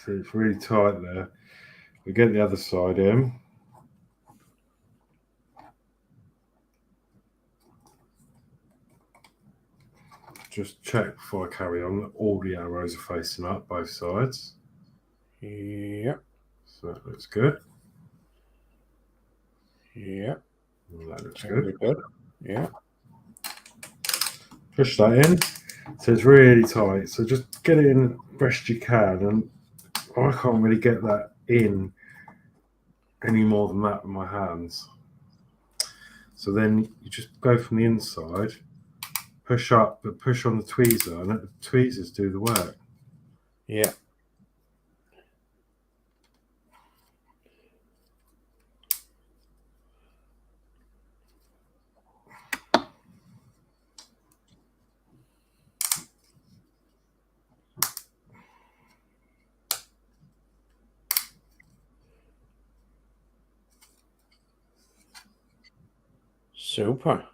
So it's really tight there. We get the other side in. Just check before I carry on that all the arrows are facing up, both sides. Yep. So that looks good. Yep. That looks good. Yeah. Push that in. So it's really tight. So just get it in best you can. And I can't really get that in any more than that with my hands. So then you just go from the inside, push up, but push on the tweezer, and let the tweezers do the work. Yeah. Super.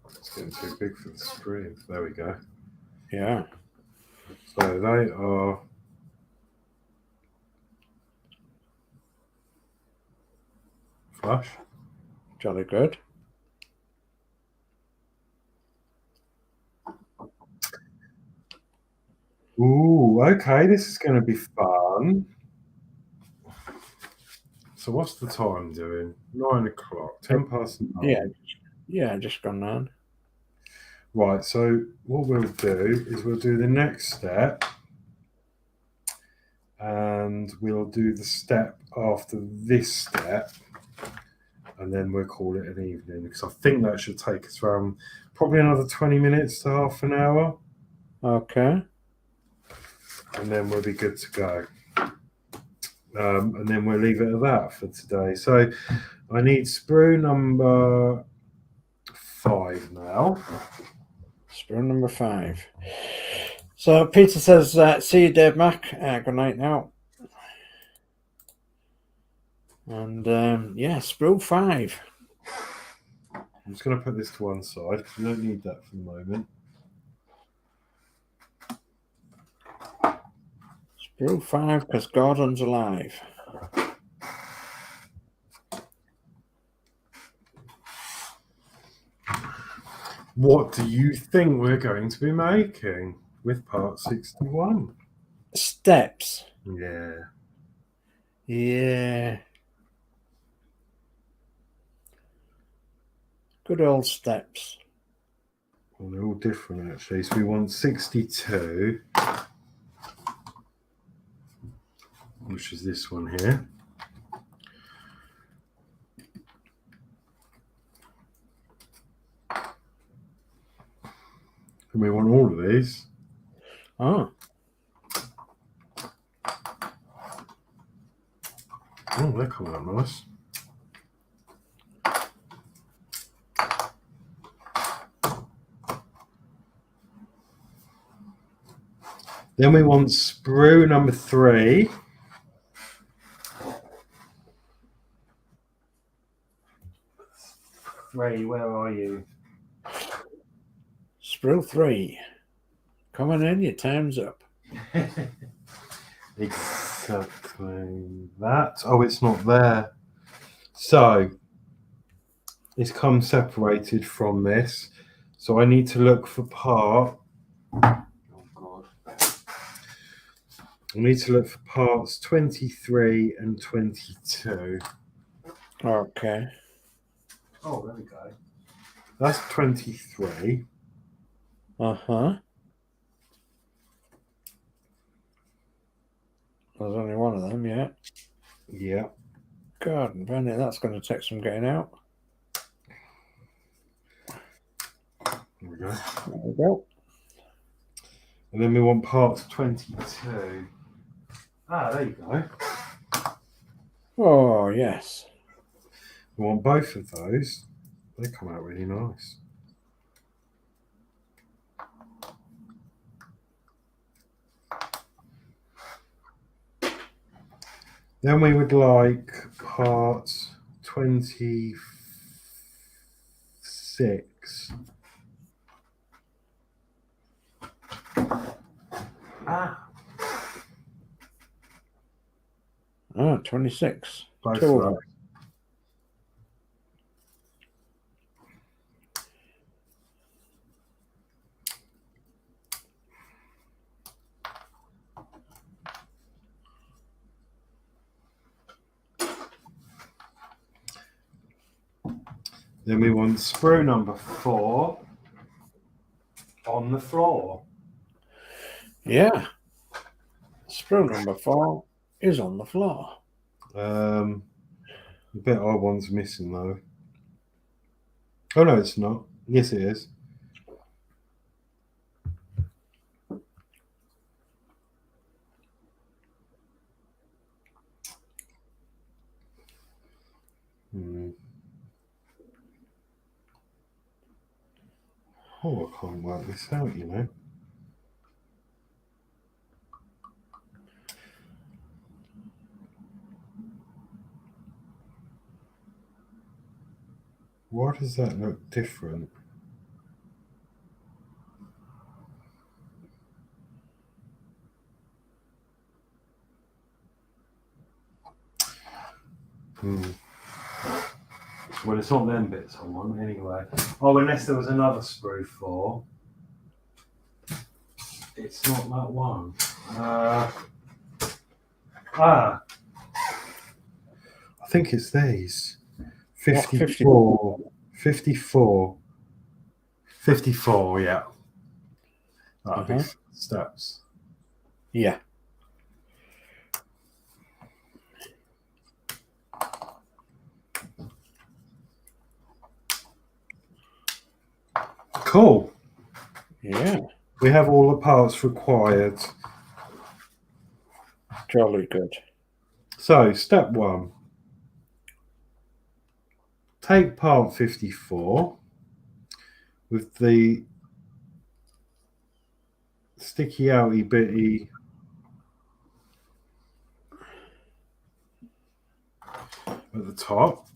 It's getting too big for the screen. There we go. Yeah. So they are flush. Jolly good. Ooh, okay, this is going to be fun. So what's the time doing? 9 o'clock, 10 past 9. Yeah, just gone on. Right, so what we'll do is we'll do the next step and we'll do the step after this step and then we'll call it an evening because I think that should take us around probably another 20 minutes to half an hour. Okay. And then we'll be good to go. And then we'll leave it at that for today. So I need sprue number 5 now. Sprue number 5. So Peter says, see you, Dave Mac. Good night now. And yeah, sprue 5. I'm just going to put this to one side because we don't need that for the moment. Sprue 5 because Gordon's alive. What do you think we're going to be making with part 61? Steps. Yeah. Yeah. Good old steps. Well, they're all different actually. So we want 62, which is this one here. And we want all of these. Oh. Oh, they're coming out nice. Then we want sprue number 3. Ray, where are you? Sprue 3. Coming in, your time's up. Exactly that. Oh, it's not there. So it's come separated from this. So I need to look for part. Oh God. I need to look for parts 23 and 22. Okay. Oh, there we go. That's 23. Uh-huh. There's only one of them yet. Yeah. God, and Benny, that's going to take some getting out. There we go. There we go. And then we want parts 22. Ah, there you go. Oh, yes. We want both of those. They come out really nice. Then we would like part 26. Ah. Oh, 26. Both Two of of them. those. Then we want sprue number 4 on the floor. Yeah. Sprue number 4 is on the floor. The bit I want's missing though. Oh no, it's not. Yes, it is. Oh, I can't work this out, you know. Why does that look different? Well, it's not them bits I want anyway. Oh, unless there was another sprue for. It's not that one. I think it's these. 54. 54. 54, yeah. That'd be steps. Yeah. Cool. Yeah. We have all the parts required. Jolly good. So, step 1. Take part 54 with the sticky outy bitty at the top.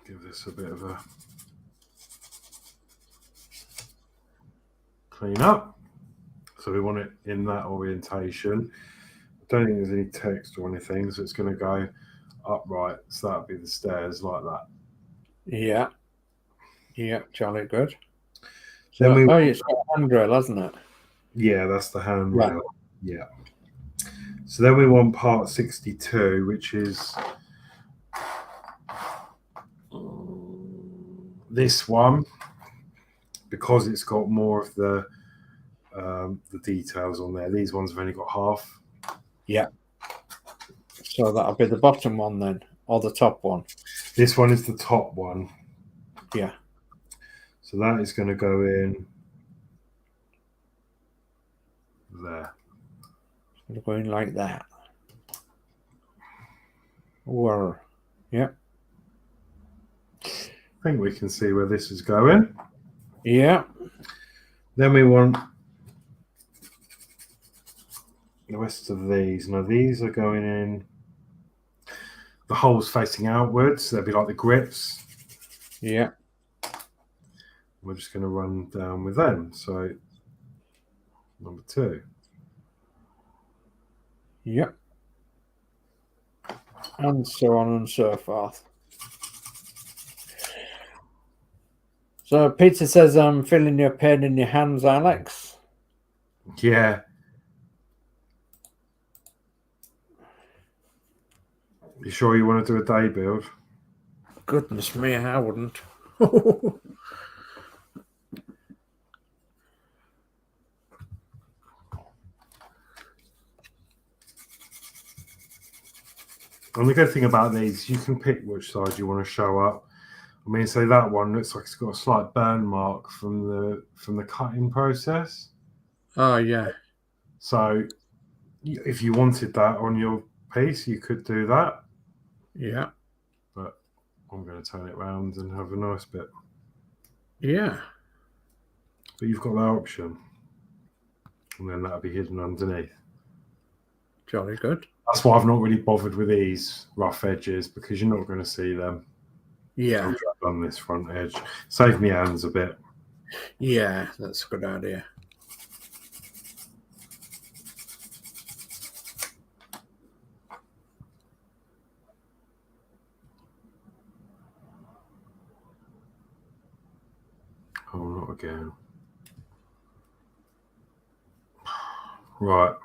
Give this a bit of a clean up. So we want it in that orientation. I don't think there's any text or anything, so it's going to go upright. So that'll be the stairs like that. Yeah. Yeah, jolly good. Then So, it's got a handrail, hasn't it? Yeah, that's the handrail. Yeah. So then we want part 62, which is this one, because it's got more of the details on there. These ones have only got half. Yeah. So that'll be the bottom one then, or the top one. This one is the top one. Yeah. So that is going to go in there. It's going to go in like that. Or, yeah. I think we can see where this is going. Yeah. Then we want the rest of these. Now these are going in the holes facing outwards. They'll be like the grips. Yeah. We're just going to run down with them. So number 2. Yep. And so on and so forth. So Peter says, I'm feeling your pain in your hands, Alex. Yeah. You sure you want to do a day build? Goodness me, I wouldn't. And the good thing about these, you can pick which side you want to show up. I mean, so that one looks like it's got a slight burn mark from the cutting process. Oh, yeah. So if you wanted that on your piece, you could do that. Yeah. But I'm going to turn it round and have a nice bit. Yeah. But you've got that option. And then that'll be hidden underneath. Jolly good. That's why I've not really bothered with these rough edges, because you're not going to see them. Yeah. On this front edge. Save me hands a bit. Yeah, that's a good idea. Oh, not again. Right.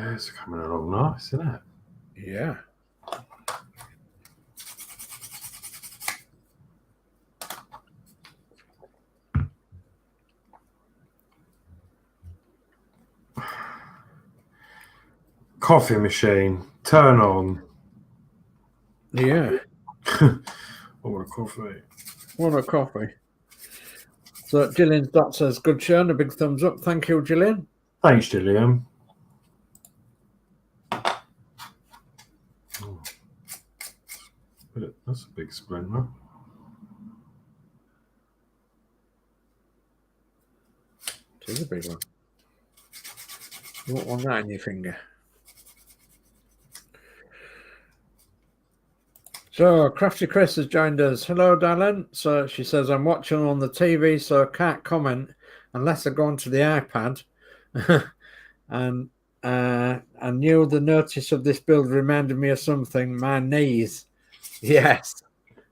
It's coming along nice, isn't it? Yeah. Coffee machine, turn on. Yeah. I want a coffee. What a coffee. So Gillian Dotz says, good show and a big thumbs up. Thank you, Gillian. Thanks, Gillian. Oh. That's a big splinter. It is a big one. You won't want that in your finger. So Crafty Chris has joined us. Hello, darling. So she says, I'm watching on the TV, so I can't comment unless I go onto the iPad. And I knew the notice of this build reminded me of something. My knees. Yes.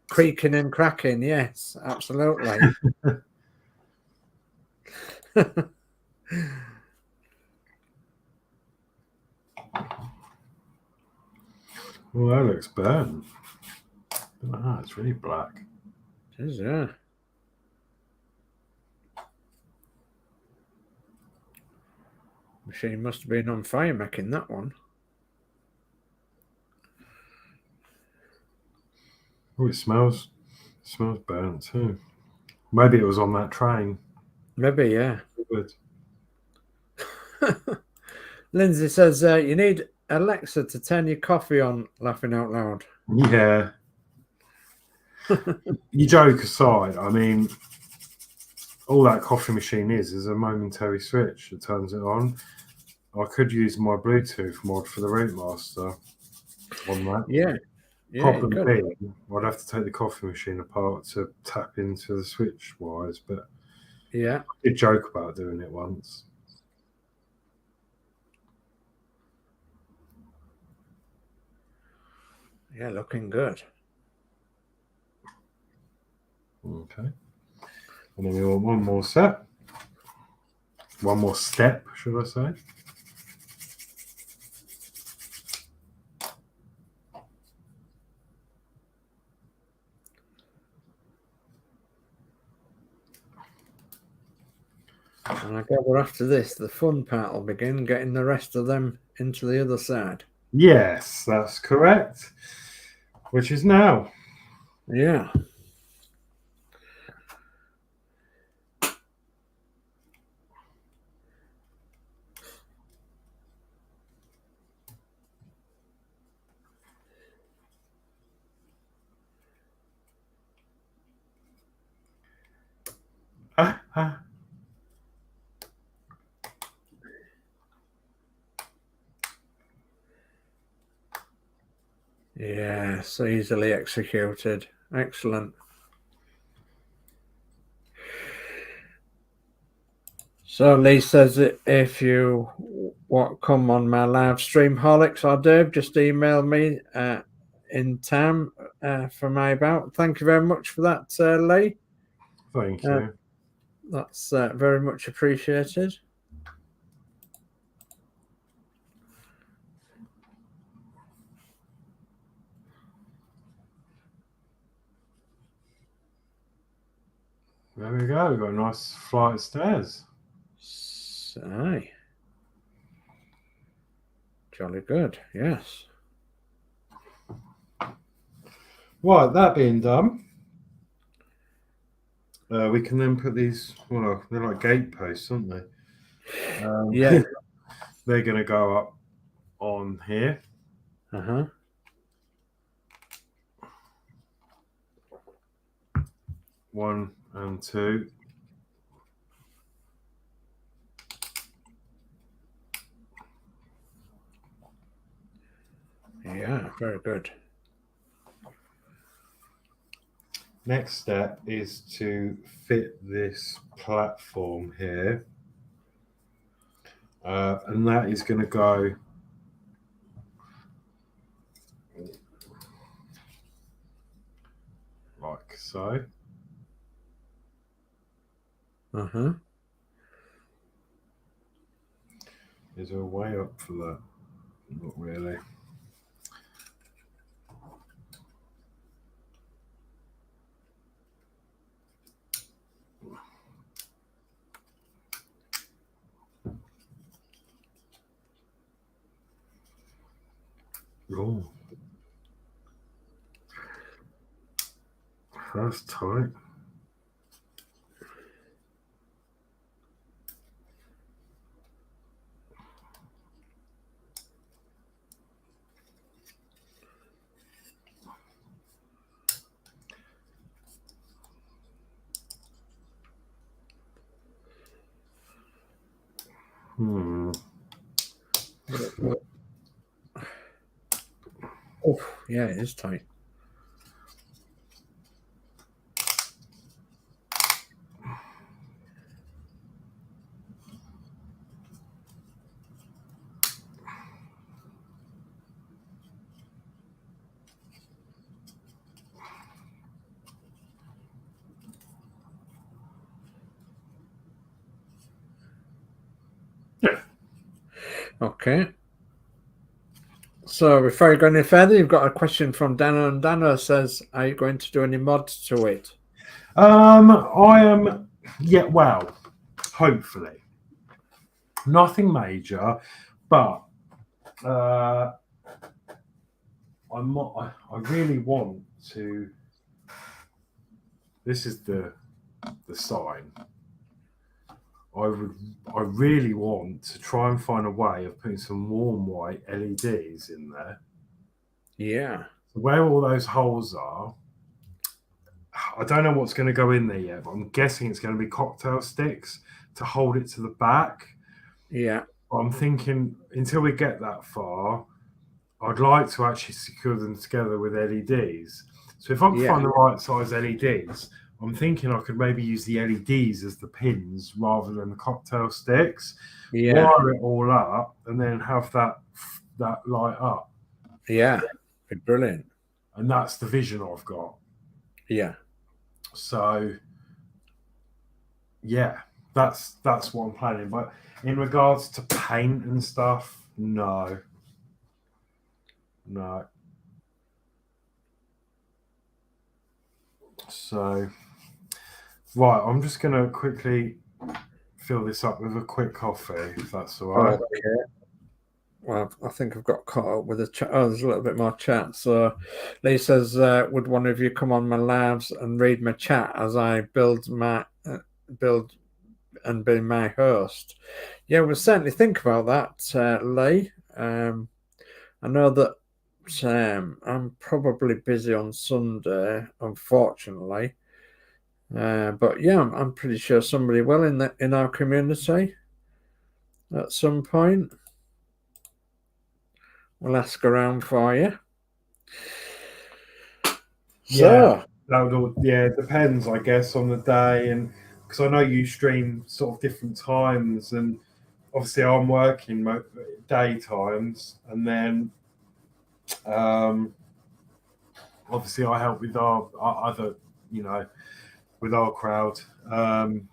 Creaking and cracking. Yes, absolutely. Well, that looks burnt. Ah, it's really black. It is, yeah. Machine must have been on fire making that one. Oh, it smells burnt too. Maybe it was on that train. Maybe, yeah. Good. Lindsay says, you need Alexa to turn your coffee on, laughing out loud. Yeah. You joke aside, I mean, all that coffee machine is a momentary switch that turns it on. I could use my Bluetooth mod for the Routemaster on that. Yeah. Problem being, I'd have to take the coffee machine apart to tap into the switch wires, but yeah, I did joke about doing it once. Yeah, looking good. Okay. And then we want one more step. One more step, should I say. And I gather after this, the fun part will begin, getting the rest of them into the other side. Yes, that's correct. Which is now. Yeah. Yeah, so easily executed. Excellent. So Lee says that if you want come on my live stream, Horlixs or Dave, just email me in time for my about. Thank you very much for that, Lee. Thank you. That's very much appreciated. There we go. We've got a nice flight of stairs. Aye. Jolly good, yes. Right, that being done, we can then put these, well, they're like gate posts, aren't they? Yeah. They're going to go up on here. Uh-huh. One and two. Yeah, very good. Next step is to fit this platform here. And that is going to go like so. Uh-huh. Is there a way up for that? Not really. Oh, that's tight. Oh, yeah, it is tight. Yeah. Okay. So before you go any further, you've got a question from Danno, and Danno says, "Are you going to do any mods to it?" I am. Yeah. Well, hopefully, nothing major, but I really want to. This is the sign. I really want to try and find a way of putting some warm white LEDs in there. Yeah. So where all those holes are, I don't know what's going to go in there yet, but I'm guessing it's going to be cocktail sticks to hold it to the back. Yeah. I'm thinking until we get that far, I'd like to actually secure them together with LEDs. So if I can find the right size LEDs, I'm thinking I could maybe use the LEDs as the pins rather than the cocktail sticks. Yeah. Wire it all up and then have that light up. Yeah. Brilliant. And that's the vision I've got. Yeah. So yeah, that's what I'm planning. But in regards to paint and stuff, no. So right, I'm just gonna quickly fill this up with a quick coffee, if that's all right. Okay. Well, I think I've got caught up with the chat. Oh, there's a little bit more chat. So Lee says, would one of you come on my lives and read my chat as I build and be my host? Yeah, we'll certainly think about that, Lee. I know that I'm probably busy on Sunday, unfortunately. But yeah, I'm pretty sure somebody will in our community at some point. We'll ask around for you. So it depends, I guess, on the day, and because I know you stream sort of different times, and obviously I'm working day times, and then obviously I help with our other, with our crowd. I'm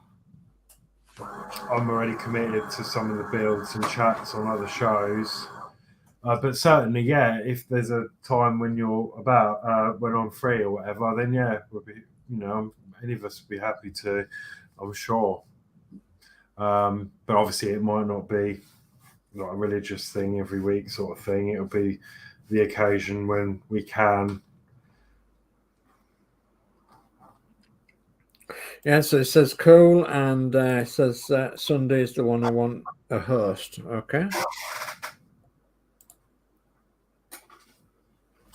already committed to some of the builds and chats on other shows. But certainly, yeah, if there's a time when you're about, when I'm free or whatever, then yeah, we'll be, any of us would be happy to, I'm sure. But obviously, it might not be like a religious thing every week sort of thing. It'll be the occasion when we can. Yeah, so it says cool, and it says Sunday is the one I want a host. Okay.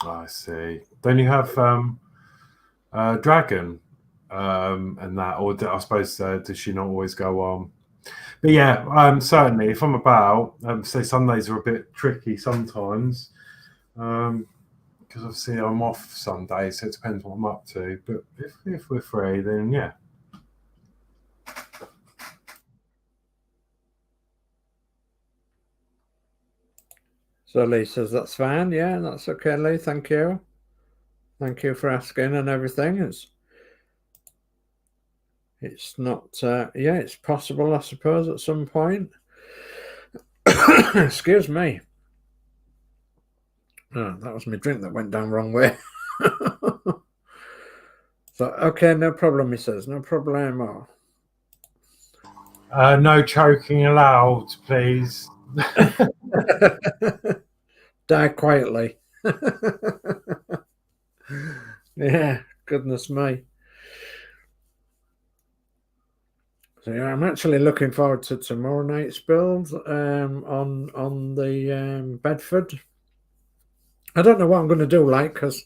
I see. Don't you have Dragon and that, or I suppose does she not always go on? But yeah, certainly if I'm about, say Sundays are a bit tricky sometimes, because obviously I'm off Sundays, so it depends what I'm up to. But if we're free, then yeah. So Lee says that's fine. Yeah, that's okay, Lee. Thank you. Thank you for asking and everything. It's not. Yeah, it's possible, I suppose, at some point. Excuse me. Oh, that was my drink that went down wrong way. So okay, no problem. He says no problemo. No choking allowed, please. Die quietly. Yeah, goodness me. So yeah, I'm actually looking forward to tomorrow night's build on the Bedford. I don't know what I'm going to do, because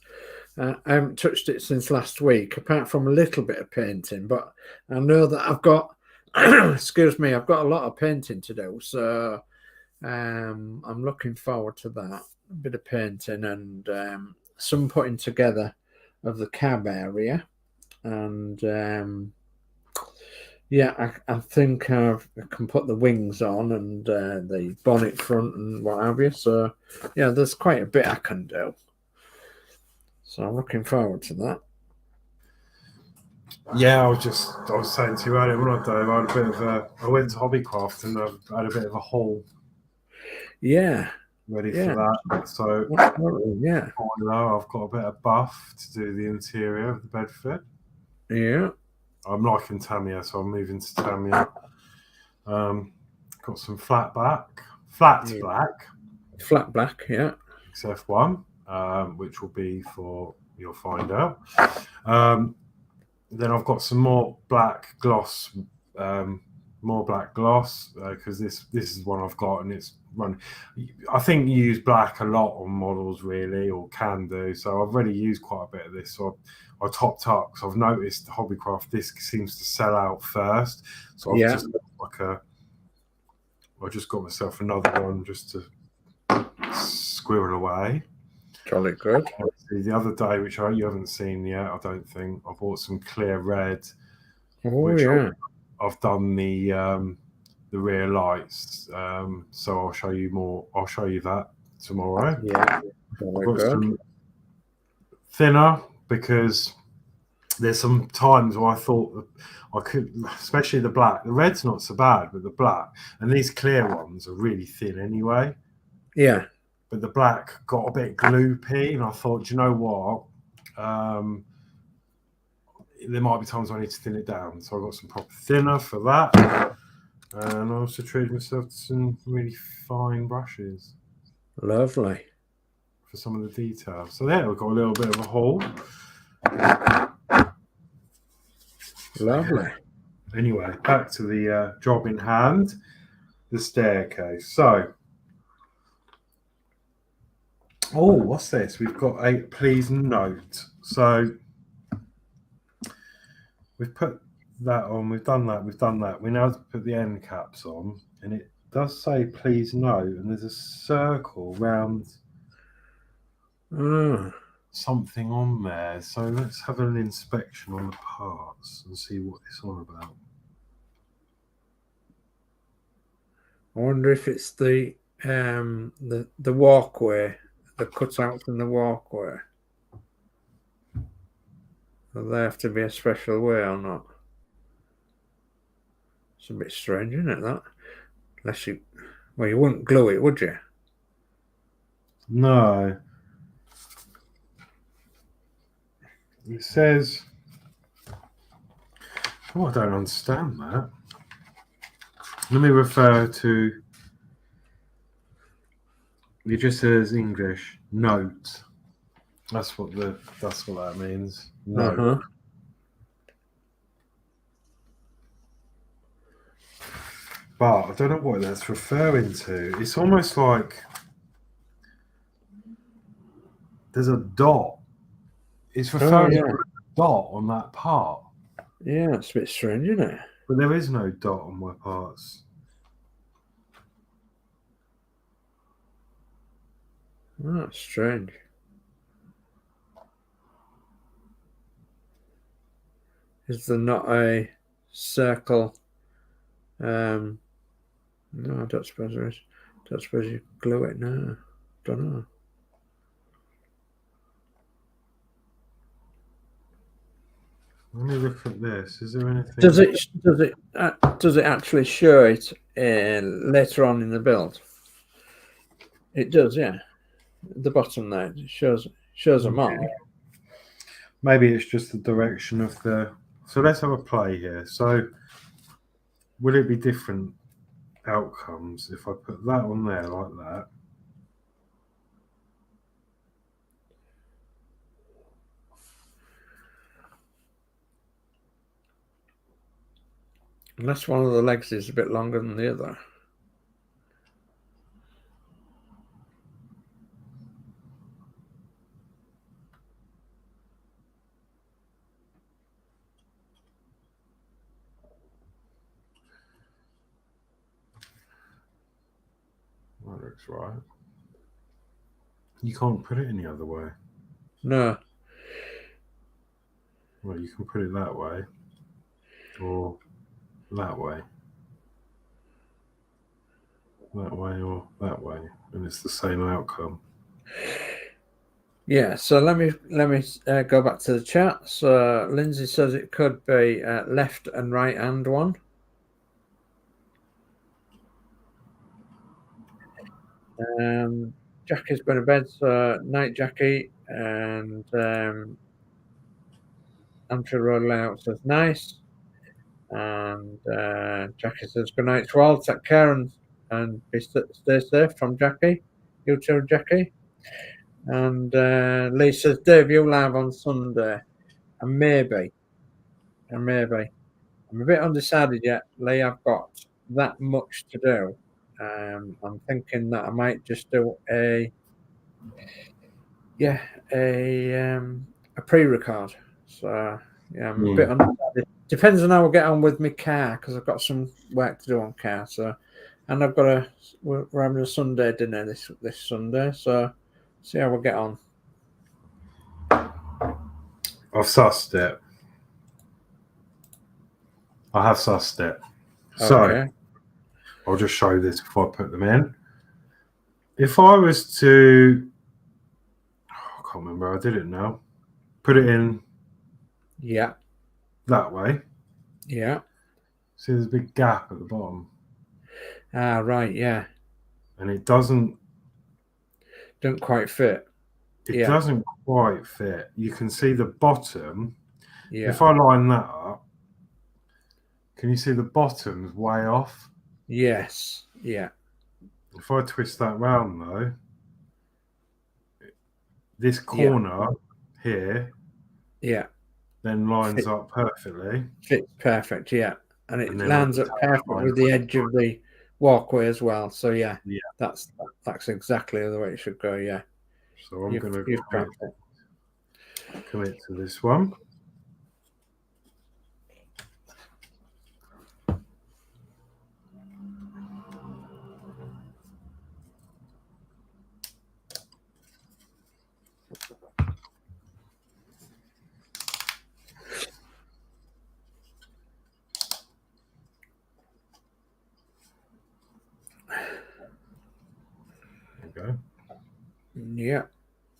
I haven't touched it since last week, apart from a little bit of painting. But I know that I've got, excuse me, I've got a lot of painting to do. So I'm looking forward to that. A bit of painting and some putting together of the cab area. And yeah, I think I can put the wings on and the bonnet front and what have you. So yeah, there's quite a bit I can do. So I'm looking forward to that. Yeah, I was saying to you earlier, when I went to Hobbycraft and I had a bit of a haul Yeah. ready Yeah. for that. So Yeah. I know I've got a bit of buff to do the interior of the bed fit. Yeah. I'm liking Tamiya, so I'm moving to Tamiya. Got some flat black, Flat black, yeah. XF1, which will be for, you'll find out. Then I've got some more black gloss, because this is one I've got, and it's run. I think you use black a lot on models, really, or can do. So I've already used quite a bit of this. So I topped up because I've noticed the Hobbycraft disc seems to sell out first. So I've just I just got myself another one just to squirrel away. Jolly good. The other day, which you haven't seen yet, I don't think, I bought some clear red. Oh yeah. I've done the rear lights, so I'll show you more. I'll show you that tomorrow. Yeah. I've got some thinner because there's some times where I thought I could, especially the black. The red's not so bad, but the black and these clear ones are really thin anyway. Yeah. But the black got a bit gloopy, and I thought, you know what? There might be times I need to thin it down. So I got some proper thinner for that. And I also treated myself to some really fine brushes. Lovely. For some of the details. So there, we've got a little bit of a haul. Lovely. Anyway, back to the job in hand, the staircase. So, what's this? We've got a please note. So, we've put that on, we've done that. We now have to put the end caps on, and it does say please note, and there's a circle round something on there. So let's have an inspection on the parts and see what it's on about. I wonder if it's the walkway, the cutout in the walkway. Do they have to be a special way or not? It's a bit strange, isn't it, that? Unless you wouldn't glue it, would you? No. It says, I don't understand that. Let me refer to, it just says English, note. That's what that means. Note. But I don't know what that's referring to. It's almost like there's a dot. It's referring to a dot on that part. Yeah, it's a bit strange, isn't it? But there is no dot on my parts. Oh, that's strange. Is there not a circle? No, I don't suppose there is. Don't suppose you glue it now. Don't know. Let me look at this. Is there anything? Does it actually show it later on in the build? It does, yeah. At the bottom there, it shows a mark. Maybe it's just the direction of the. So let's have a play here. So will it be different outcomes if I put that on there like that? Unless one of the legs is a bit longer than the other. That looks right. You can't put it any other way. No. Well, you can put it that way or that way. That way or that way, and it's the same outcome. Yeah, so let me go back to the chat. So Lindsay says it could be left and right hand one. Jackie's been to bed, so night, Jackie. And Andrew Road Layout says nice. And Jackie says good night to all. Take care and stay safe from Jackie. You too, Jackie. And Lee says, Dave, you live on Sunday. And maybe. I'm a bit undecided yet, Lee. I've got that much to do. I'm thinking that I might just do a pre-record. So yeah, I'm a bit undecided. Depends on how I get on with my car, because I've got some work to do on car. So, and we're having a Sunday dinner this Sunday. So see how we get on. I've sussed it. I have sussed it. So Okay. I'll just show you this before I put them in. If I was to, I can't remember how I did it now. Put it in. Yeah. That way. Yeah. See, there's a big gap at the bottom. Ah, right. Yeah. And it doesn't quite fit. It doesn't quite fit. You can see the bottom. Yeah. If I line that up, can you see the bottom's way off? Yes. Yeah. If I twist that round though, this corner here, then lines up perfectly. Fits perfect, yeah, and it then lands up perfect with the edge of the walkway as well. So yeah, that's exactly the way it should go. Yeah. So I'm going to commit to this one. Go. Yeah,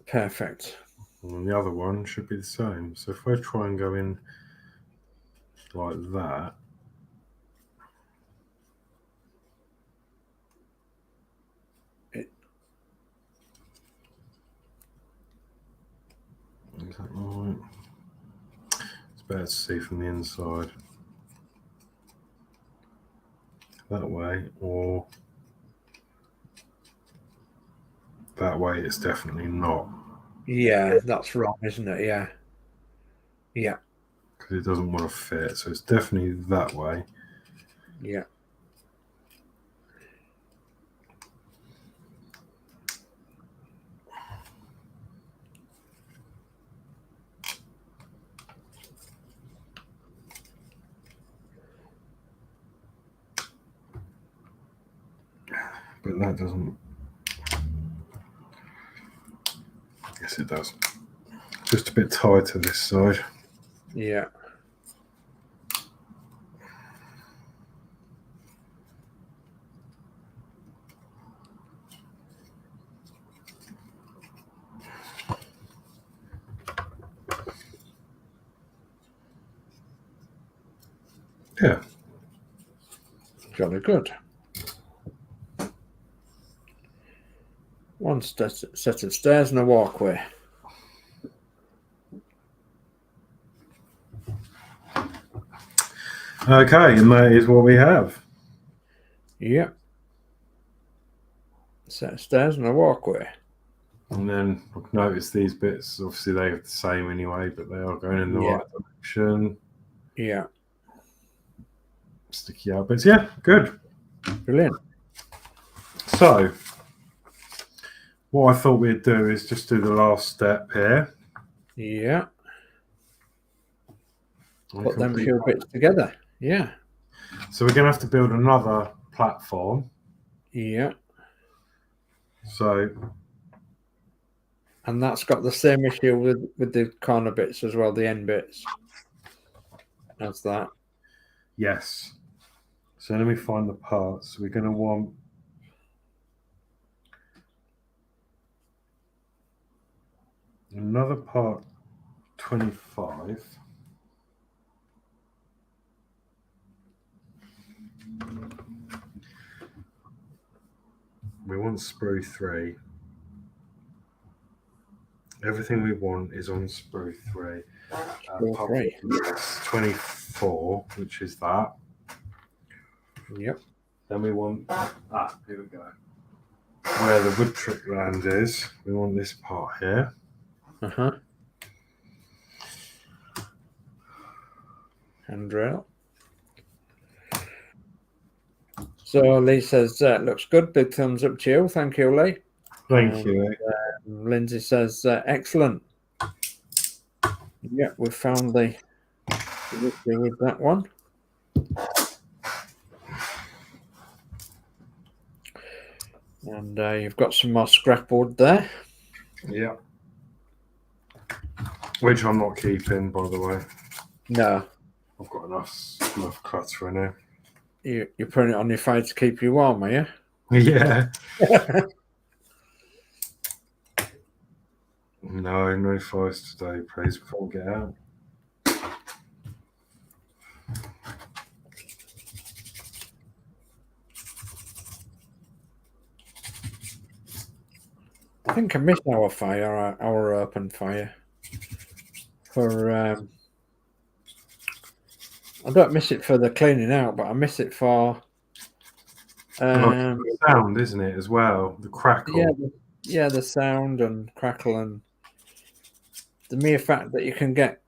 perfect. And the other one should be the same. So if I try and go in like that, is that right? It's better to see from the inside. That way, or that way, it's definitely not. Yeah, that's wrong, isn't it? Yeah. Yeah. Because it doesn't want to fit. So it's definitely that way. Yeah. But that doesn't. Yes, it does. Just a bit tighter this side. Yeah. Yeah. Jolly good. One set of stairs and a walkway. Okay, and that is what we have. Yeah. Set of stairs and a walkway. And then I've noticed these bits, obviously they are the same anyway, but they are going in the right direction. Yeah. Sticky out bits. Yeah, good. Brilliant. So, what I thought we'd do is just do the last step here. Yeah. Put them few bits together. Yeah. So we're going to have to build another platform. Yeah. So. And that's got the same issue with the corner bits as well, the end bits. That's that. Yes. So let me find the parts. We're going to want. Another part 25. We want sprue 3. Everything we want is on sprue 3. Sprue 3. 24, which is that. Yep. Then we want here we go. Where the wood trick land is, we want this part here. Handrail. So Lee says, looks good. Big thumbs up to you. Thank you, Lee. Thank you. Lindsay says, excellent. Yeah, we found the issue with that one. And you've got some more scrap wood there. Yeah. Which I'm not keeping, by the way. No. I've got enough clutter in here. You're putting it on your fire to keep you warm, are you? Yeah. No fires today, please, before we get out. I think I missed our fire, our open fire. For I don't miss it for the cleaning out, but I miss it for the sound, isn't it, as well? The crackle. Yeah, the sound and crackle and the mere fact that you can get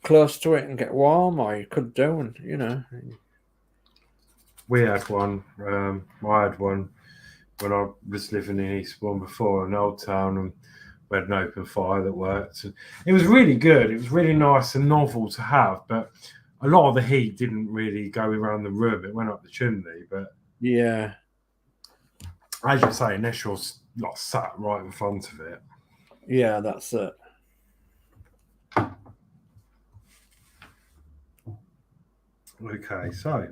close to it and get warm, or you could do, and you know. We had one. I had one when I was living in Eastbourne before, in Old Town, and we had an open fire that worked. And it was really good. It was really nice and novel to have, but a lot of the heat didn't really go around the room. It went up the chimney, but yeah, as you say, unless you're like sat right in front of it. Yeah, that's it. Okay, so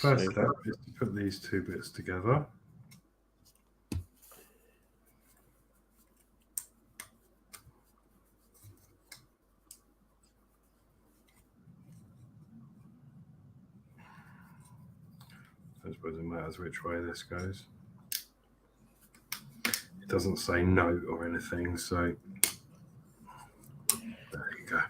first step is to put these two bits together. I suppose it matters which way this goes. It doesn't say note or anything, so there you go.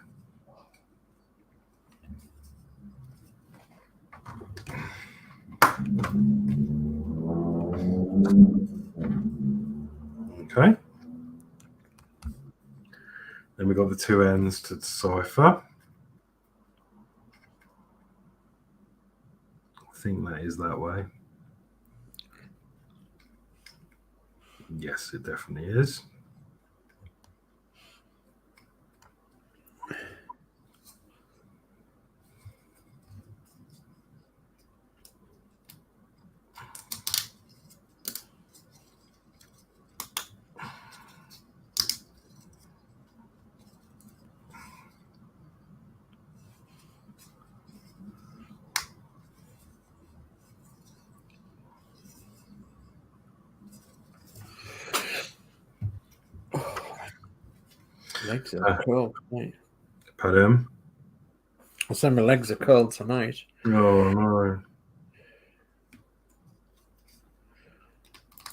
Okay. Then we've got the two ends to decipher. I think that is that way. Yes, it definitely is. Legs are cold tonight. Pardon? I said my legs are cold tonight. Oh no.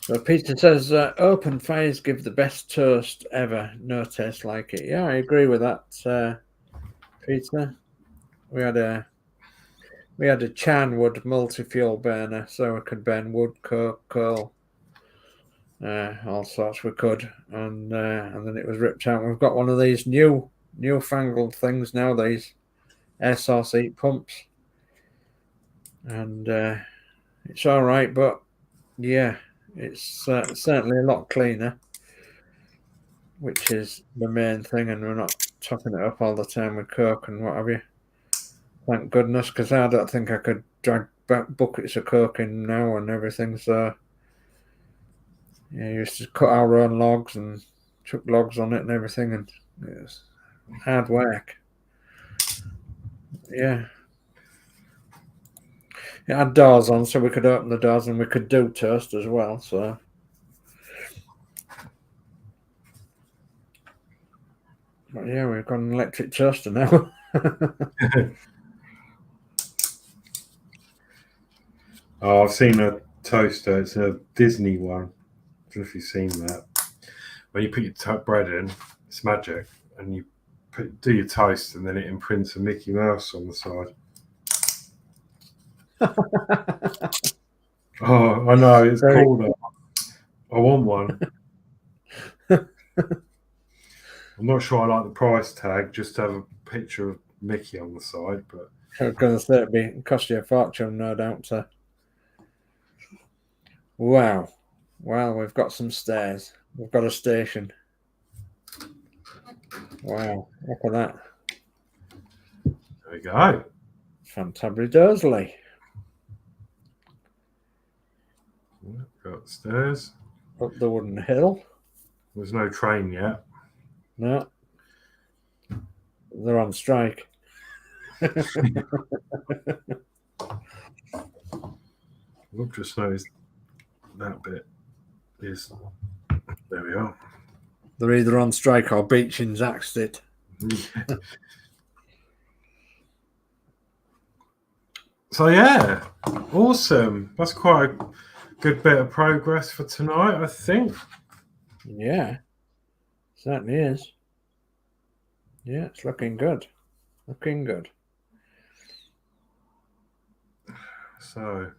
So Peter says, open fires give the best toast ever. No taste like it. Yeah, I agree with that, Peter. We had a Chanwood multi-fuel burner, so we could burn wood, coal, all sorts we could, and then it was ripped out. We've got one of these newfangled things now, these air source heat pumps, and it's all right, but yeah, it's certainly a lot cleaner, which is the main thing, and we're not topping it up all the time with coke and what have you. Thank goodness, because I don't think I could drag buckets of coke in now and everything, so yeah, you used to cut our own logs and chuck logs on it and everything, and it was hard work. Yeah. It had doors on, so we could open the doors and we could do toast as well. So But yeah, we've got an electric toaster now. Oh, I've seen a toaster. It's a Disney one. I don't know if you've seen that. When you put your bread in, it's magic, and you do your toast, and then it imprints a Mickey Mouse on the side. Oh, I know, it's cool though. I want one. I'm not sure I like the price tag, just to have a picture of Mickey on the side, but I was going to say it'd cost you a fortune, no doubt. Wow. Well, we've got some stairs. We've got a station. Wow, look at that. there we go. Fantabulous. Go upstairs. Up the wooden hill. There's no train yet. No. They're on strike. I've just noticed that bit is... There we are. They're either on strike or Beechin's axed it. So yeah, awesome. That's quite a good bit of progress for tonight, I think. Yeah, certainly is. Yeah, it's looking good. Looking good. So,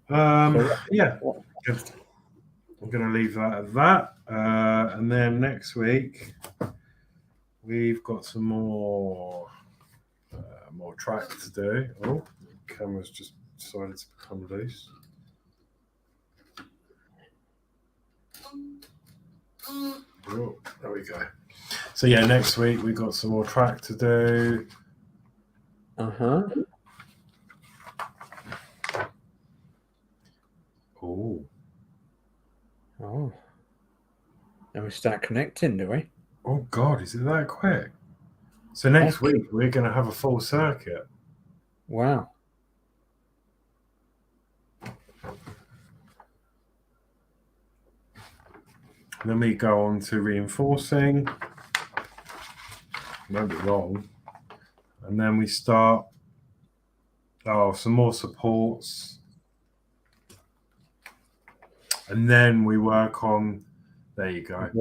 yeah, I'm going to leave that at that. And then next week, we've got some more track to do. Oh, the camera's just decided to become loose. Oh, there we go. So yeah, next week we've got some more track to do. Uh-huh. Oh. Oh. Then we start connecting, do we? Oh God, is it that quick? So next week we're going to have a full circuit. Wow. Then we go on to reinforcing. Won't be long. And then we start some more supports. And then we work on, there you go.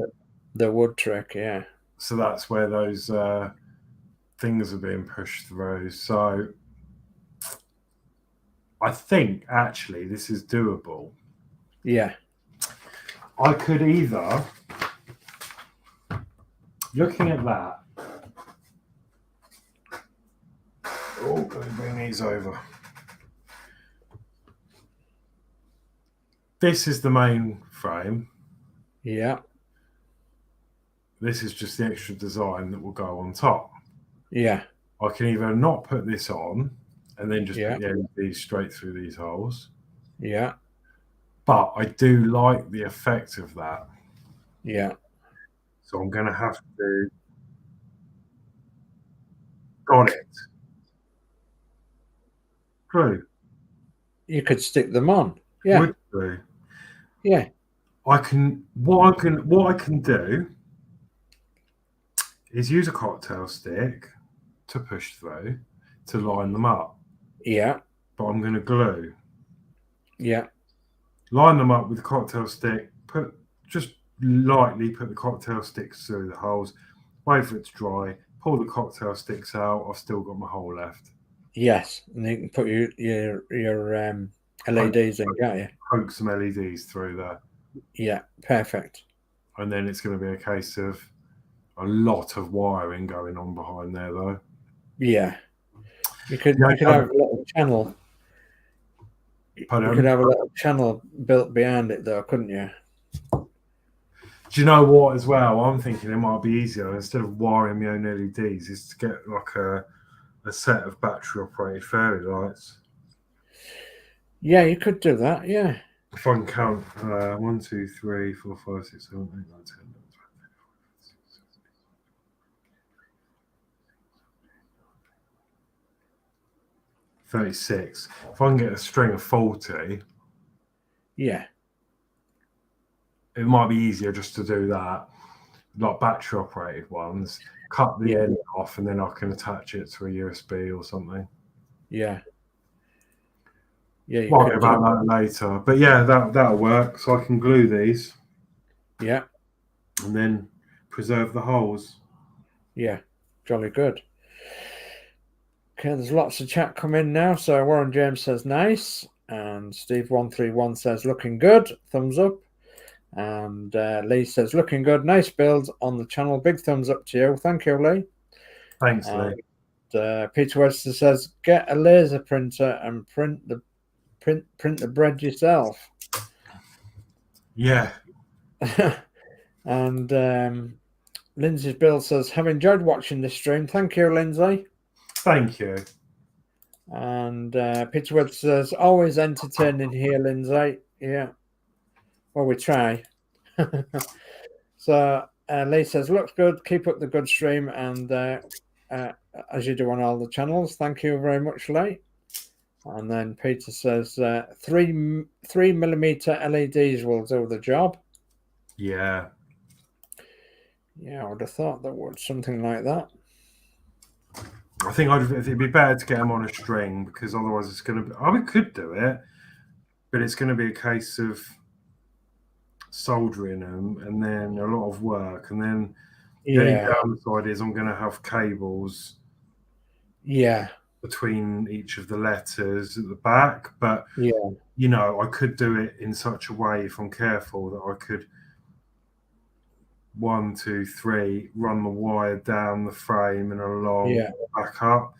The wood trick, yeah. So that's where those things are being pushed through. So I think actually this is doable. Yeah. I could either, looking at that, let me bring these over. This is the main frame. Yeah. This is just the extra design that will go on top. Yeah. I can either not put this on and then just Yeah. put the LEDs straight through these holes. Yeah. But I do like the effect of that. Yeah. So I'm going to have to... Got it. True. You could stick them on. Yeah. Would do. Yeah. What I can do is use a cocktail stick to push through to line them up. Yeah. But I'm going to glue. Yeah. Line them up with the cocktail stick. Just lightly put the cocktail sticks through the holes. Wait for it to dry. Pull the cocktail sticks out. I've still got my hole left. Yes, and you can put your LEDs in, can't you? Poke some LEDs through there. Yeah, perfect. And then it's going to be a case of a lot of wiring going on behind there, though. Yeah, you could have a little channel. Pardon? You could have a little channel built behind it, though, couldn't you? Do you know what? As well, I'm thinking it might be easier instead of wiring my own LEDs, is to get like a set of battery-operated fairy lights. Yeah, you could do that. Yeah. If I can count 1, 2, 3, 4, 5, 6, 7, 8, 9, 10, 11, 12, 36. If I can get a string of 40, yeah, it might be easier just to do that. like battery operated ones, cut the end off, and then I can attach it to a USB or something. Yeah. Yeah. We'll get about that later. But yeah, that'll work. So I can glue these. Yeah. And then preserve the holes. Yeah. Jolly good. Okay, there's lots of chat come in now. So Warren James says nice. And Steve131 says looking good. Thumbs up. And Lee says looking good. Nice build on the channel. Big thumbs up to you. Thank you, Lee. Thanks, Lee. Peter Webster says get a laser printer and print the bread yourself. Yeah. And Lindsay's build says have enjoyed watching this stream. Thank you, Lindsay. Thank you. And Peter Webster says always entertaining here, Lindsay. Yeah. Well, we try. So Lee says looks good. Keep up the good stream, and as you do on all the channels. Thank you very much, Lee. And then Peter says 3mm LEDs will do the job. Yeah. Yeah, I would have thought that would something like that. I think it'd be better to get them on a string, because otherwise it's going to be... we could do it, but it's going to be a case of soldering them and then a lot of work. And then the only downside is I'm going to have cables between each of the letters at the back. But, you know, I could do it in such a way, if I'm careful, that I could 1, 2, 3 run the wire down the frame and along back up,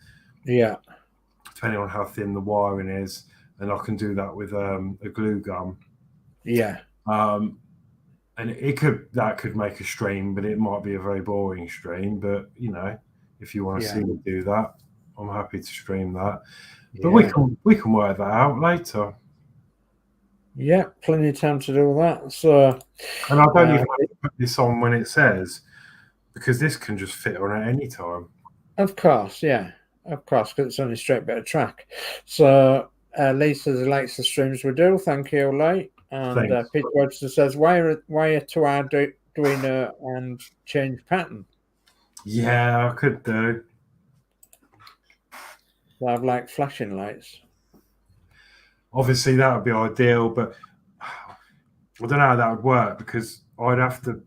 depending on how thin the wiring is, and I can do that with a glue gun. And that could make a stream, but it might be a very boring stream. But you know, if you want to see me do that, I'm happy to stream that. But we can work that out later. Yeah, plenty of time to do that. So, and I don't even have to put this on when it says, because this can just fit on at any time. Of course, of course, because it's only a straight bit of track. So Lee says he likes the streams we do. Thank you, Lee. And Peter Webster says, wire to Arduino and change pattern. Yeah, I could do. I have like flashing lights. Obviously, that would be ideal, but I don't know how that would work, because I'd have to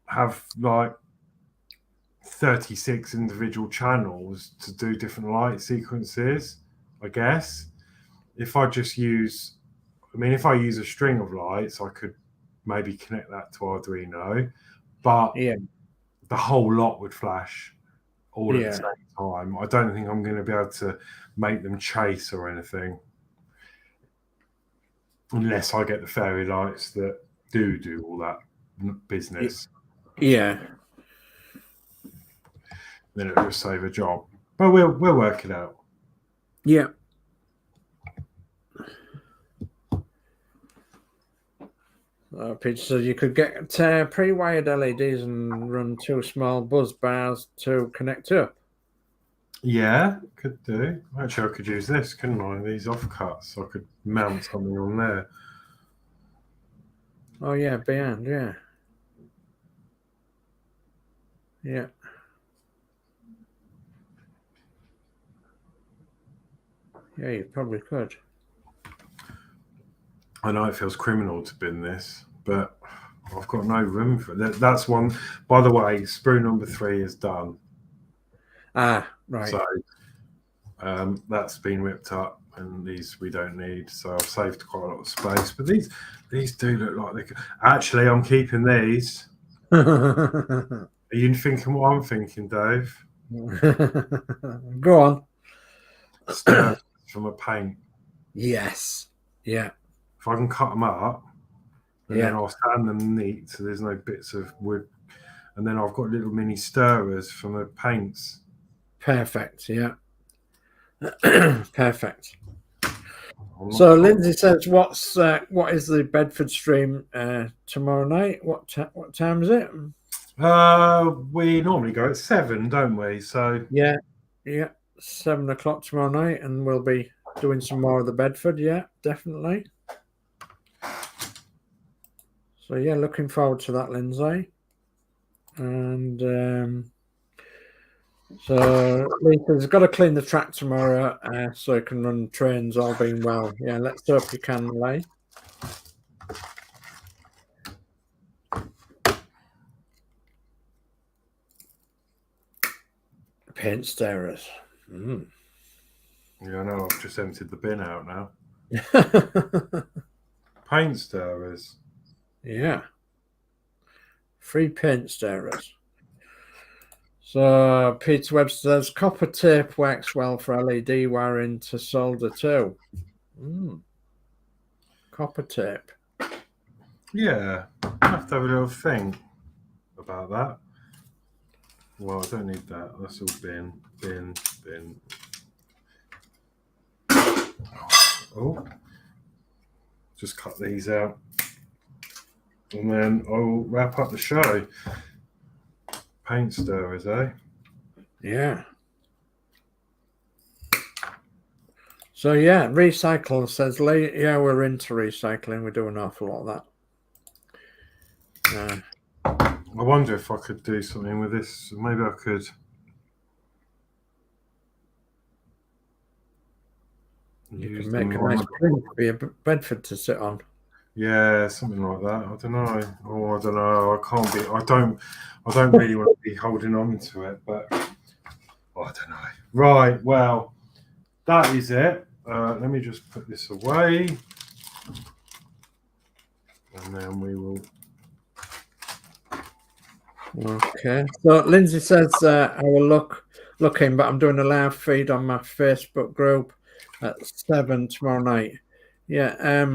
have like 36 individual channels to do different light sequences, I guess. If I just use, if I use a string of lights, I could maybe connect that to Arduino, but the whole lot would flash all at the same time. I don't think I'm going to be able to make them chase or anything, unless I get the fairy lights that do all that business. Yeah. Then it'll just save a job. But we'll work it out. Yeah. Peter says you could get pre-wired LEDs and run 2 small buzz bars to connect up. Yeah, could do. Actually, I could use this, couldn't I? These offcuts. I could mount something on there. Oh, yeah, behind, yeah. Yeah. Yeah, you probably could. I know it feels criminal to bin this, but I've got no room for it. That's one. By the way, sprue number 3 is done. Ah, right. So that's been whipped up, and these we don't need. So I've saved quite a lot of space. But these do look like they could. Actually, I'm keeping these. Are you thinking what I'm thinking, Dave? Go on. Stirrers from a paint. Yes. Yeah. If I can cut them up, and then I'll stand them neat so there's no bits of wood. And then I've got little mini stirrers from the paints. Perfect. Yeah. Perfect. So Lindsay says, what is the Bedford stream tomorrow night? What time is it? We normally go at 7, don't we? So yeah, 7 o'clock tomorrow night, and we'll be doing some more of the Bedford. Yeah, definitely. So yeah, looking forward to that, Lindsay. And so Lisa's got to clean the track tomorrow so he can run trains, all being well. Yeah, let's hope you can, Lay. Paint stirrers. Yeah, I know. I've just emptied the bin out now. Paint stirrers. Yeah. Free paint stirrers. So Peter Webster says copper tape works well for LED wiring to solder too. Copper tape. Yeah, I have to have a little think about that. Well, I don't need that. That's all bin. Oh, just cut these out. And then I'll wrap up the show. Paint stirrers, eh? Yeah. So yeah, recycle says, yeah, we're into recycling. We do an awful lot of that. I wonder if I could do something with this. Maybe I could. You can make a nice print for your Bedford to sit on. Yeah, something like that. I don't know. Oh, I don't know. I can't be. I don't really want to be holding on to it, but I don't know. Right. Well, that is it. Let me just put this away, and then we will. Okay. So Lindsay says I will looking, but I'm doing a live feed on my Facebook group at 7 tomorrow night. Yeah.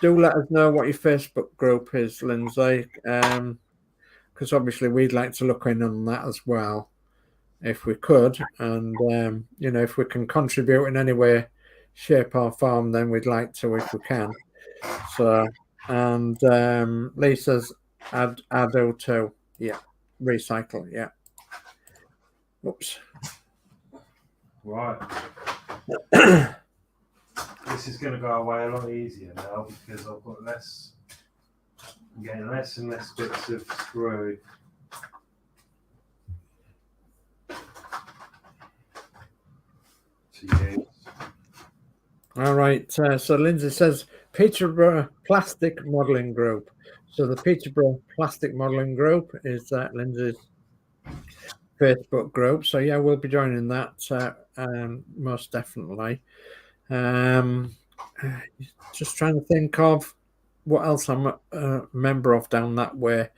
Do let us know what your Facebook group is, Lindsay, because obviously we'd like to look in on that as well, if we could, and you know, if we can contribute in any way, shape or form, then we'd like to if we can. So, and Lisa's I do too. Yeah. Recycle, yeah. Oops. Right. This is going to go away a lot easier now because I've got less. I'm getting less and less bits of screw. To use. All right. So Lindsay says Peterborough Plastic Modelling Group. So the Peterborough Plastic Modelling Group is Lindsay's Facebook group. So yeah, we'll be joining that most definitely. Just trying to think of what else I'm a member of down that way.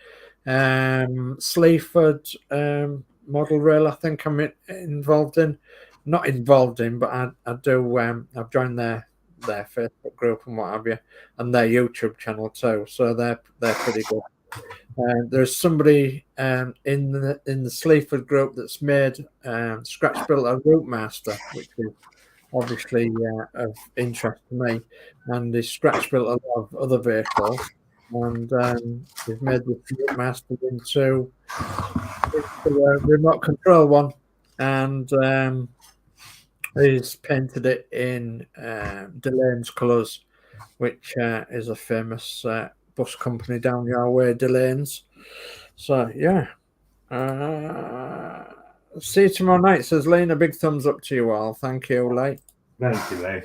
Sleaford Model Rail, I think I'm involved in. Not involved in, but I do. I've joined their Facebook group and what have you, and their YouTube channel too. So they're pretty good. There's somebody in the Sleaford group that's made scratch built a Routemaster, which is obviously of interest to me, and he's scratch built a lot of other vehicles, and he's made the Routemaster into a remote control one, and he's painted it in Delane's colours, which is a famous bus company down your way, Delane's. So yeah. See you tomorrow night, says Lane. A big thumbs up to you all. Thank you, Lane. Thank you, Lee.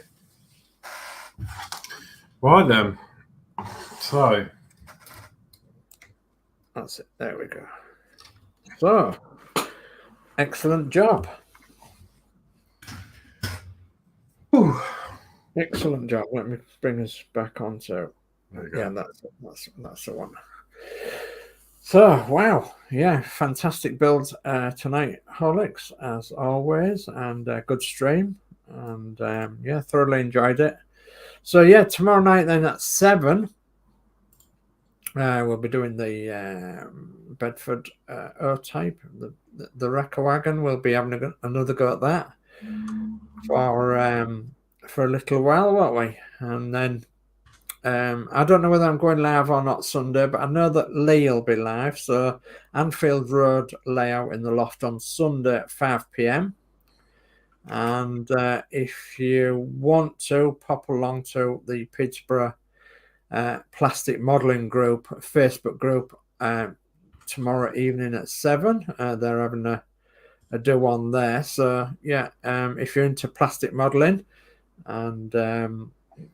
Right then. So that's it. There we go. So excellent job. Whew. Excellent job. Let me bring us back onto. Yeah, that's the one. So wow, yeah, fantastic build tonight, Horlixs, as always, and good stream, and yeah, thoroughly enjoyed it. So yeah, tomorrow night then at 7, we'll be doing the Bedford O-type, the wrecker wagon. We'll be having another go at that for a little while, won't we? And then I don't know whether I'm going live or not Sunday, but I know that Lee will be live. So Anfield Road layout in the loft on Sunday at 5 p.m. And if you want to pop along to the Peterborough Plastic Modelling Group Facebook group, tomorrow evening at 7. They're having a do on there. So yeah, if you're into plastic modelling, and it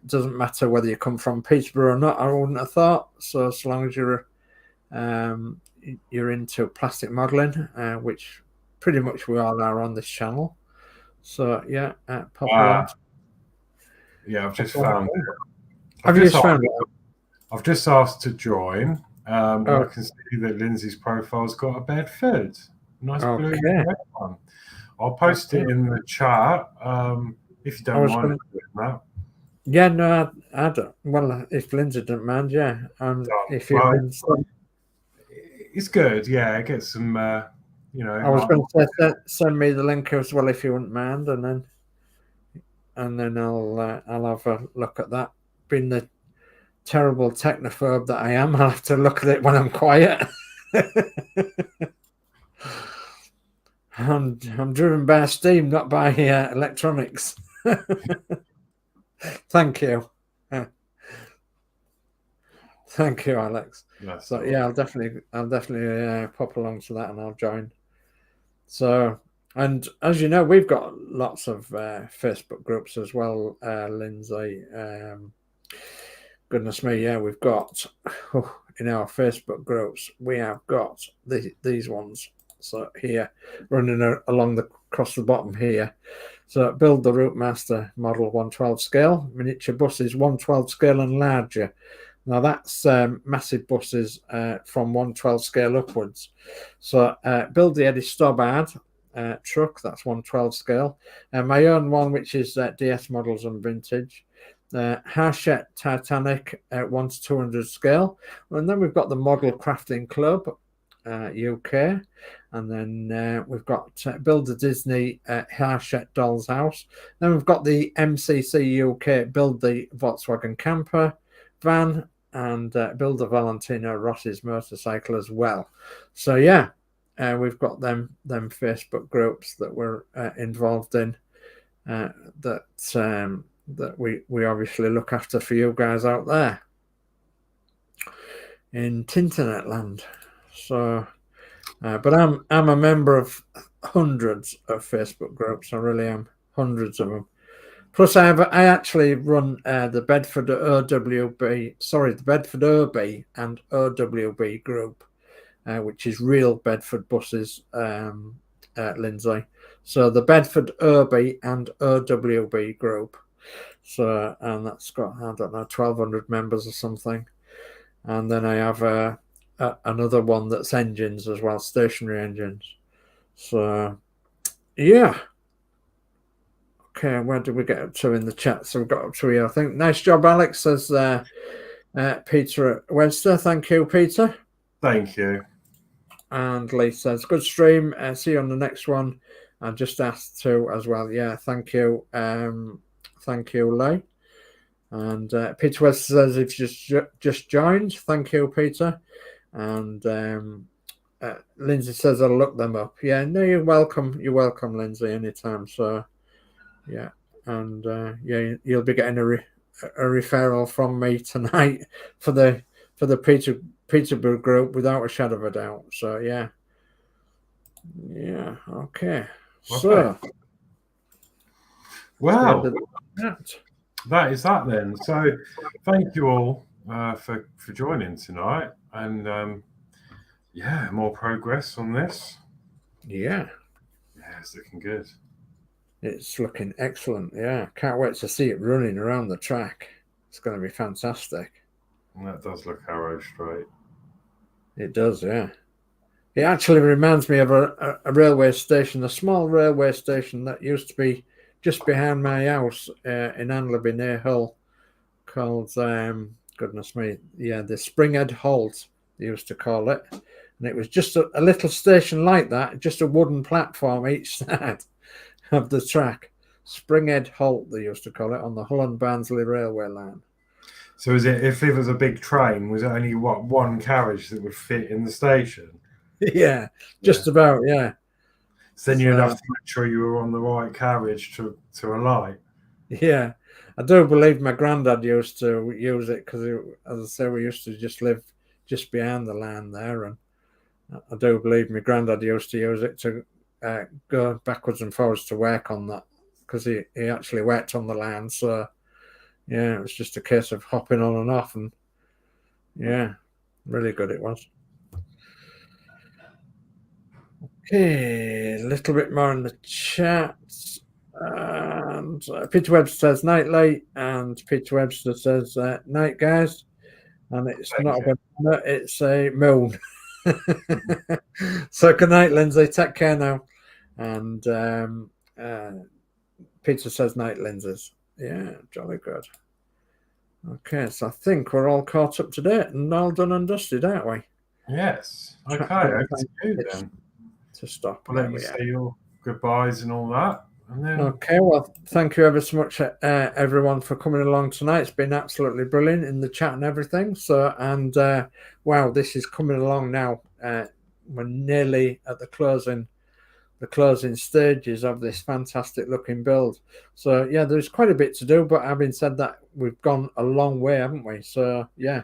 doesn't matter whether you come from Peterborough or not, I wouldn't have thought. So as long as you're into plastic modelling, which pretty much we all are on this channel. So yeah, pop along. Yeah, I've just found it. Have you just found it? I've just asked to join. I Oh. can see that Lindsay's profile's got a Bedford. Nice blue Okay. and red one. I'll post it in the chat if you don't mind doing that. Yeah, no, I don't. Well, if Lindsay doesn't mind, yeah. If you it's good, yeah. Get some, you know. I was going to say send me the link as well if you wouldn't mind, and then I'll have a look at that. Being the terrible technophobe that I am, I'll have to look at it when I'm quiet. I'm driven by steam, not by electronics. Thank you. Thank you, Alex. So yeah, I'll definitely pop along to that and I'll join. So, and as you know, we've got lots of Facebook groups as well, Lindsay. Goodness me, yeah, we've got in our Facebook groups, we have got these ones. So here, running along across the bottom here. So build the Routemaster model 112 scale, miniature buses 112 scale and larger. Now that's massive buses from 112 scale upwards. So build the Eddie Stobbard truck, that's 112 scale. My own one, which is DS models and vintage. Harshett Titanic 1 to 200 scale. And then we've got the Model Crafting Club UK. And then we've got Build the Disney Harshett Doll's House. Then we've got the MCCUK Build the Volkswagen Camper Van, and Build the Valentino Rossi's motorcycle as well. So yeah, we've got them Facebook groups that we're involved in, that we obviously look after for you guys out there in Tinternet land. So but I'm a member of hundreds of Facebook groups. I really am, hundreds of them. Plus, I actually run the Bedford OWB, the Bedford OB and OWB group, which is Real Bedford Buses, Lindsay. So the Bedford OB and OWB group. So, and that's got, I don't know, 1,200 members or something. And then I have another one that's engines as well, stationary engines. So, yeah. Okay, where did we get up to in the chat? So we've got up to here, I think. Nice job, Alex, says Peter Webster. Thank you, Peter. Thank you. And Lee says, good stream. See you on the next one. I just asked to as well. Yeah, thank you. Thank you, Lee. And Peter Webster says, if you just joined. Thank you, Peter. And Lindsay says, I'll look them up. Yeah, no, you're welcome. You're welcome, Lindsay, anytime. So, yeah, and yeah, you'll be getting a referral from me tonight for the Peterborough group without a shadow of a doubt. So yeah, okay. So, well, that is that then. So, thank you all for joining tonight, and yeah, more progress on this. Yeah, it's looking good. It's looking excellent. Yeah, can't wait to see it running around the track. It's going to be fantastic. And that does look arrow straight. It does, yeah. It actually reminds me of a railway station, a small railway station that used to be just behind my house in Anlaby near Hull, called, goodness me, yeah, the Springhead Halt, they used to call it. And it was just a little station like that, just a wooden platform each side of the track. Springhead Halt, they used to call it, on the Hull and Barnsley railway line. So is it, if it was a big train, was it only one carriage that would fit in the station? Yeah, just about, yeah. So then you'd have to make sure you were on the right carriage to alight. Yeah, I do believe my granddad used to use it because, as I say, we used to just live just behind the line there, I do believe my granddad used to use it to go backwards and forwards to work on that, because he actually worked on the land. So yeah, it was just a case of hopping on and off, and yeah, really good it was. Okay, a little bit more in the chat. And Peter Webster says nightly, and Peter Webster says night, guys. And it's not a banana, it's a moon. So good night, Lindsay. Take care now. And Peter says night, lenses. Yeah, jolly good. Okay, so I think we're all caught up to date and all done and dusted, aren't we? Yes. Okay, over to you then. To stop. I'll let you say your goodbyes and all that. And then... Okay, well, thank you ever so much, everyone, for coming along tonight. It's been absolutely brilliant in the chat and everything. So, and wow, this is coming along now. We're nearly at the closing stages of this fantastic looking build. So yeah, there's quite a bit to do, but having said that, we've gone a long way, haven't we? So yeah,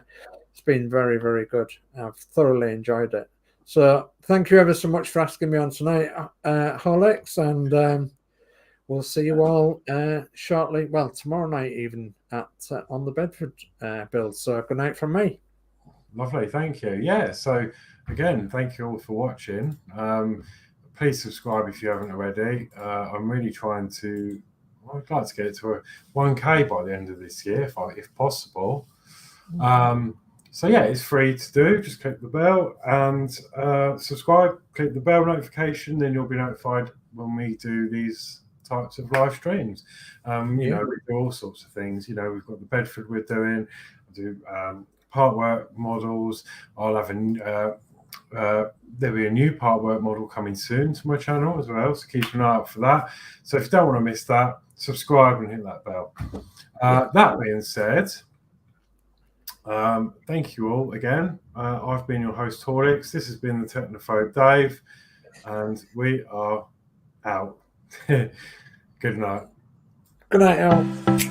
it's been very, very good. I've thoroughly enjoyed it. So thank you ever so much for asking me on tonight, Horlixs, and we'll see you all shortly. Well, tomorrow night even at on the Bedford build. So good night from me. Lovely, thank you. Yeah, so again, thank you all for watching. Please subscribe if you haven't already. I'm really trying to... I'd like to get to a 1K by the end of this year, if possible. So yeah, it's free to do. Just click the bell and subscribe. Click the bell notification, then you'll be notified when we do these types of live streams. You know, we do all sorts of things. You know, we've got the Bedford we're doing. I do part work models. I'll have there'll be a new part work model coming soon to my channel as well, so keep an eye out for that. So if you don't want to miss that, subscribe and hit that bell. That being said, thank you all again. I've been your host, Horlixs. This has been the Technophobe Dave, and we are out. Good night. Good night, all.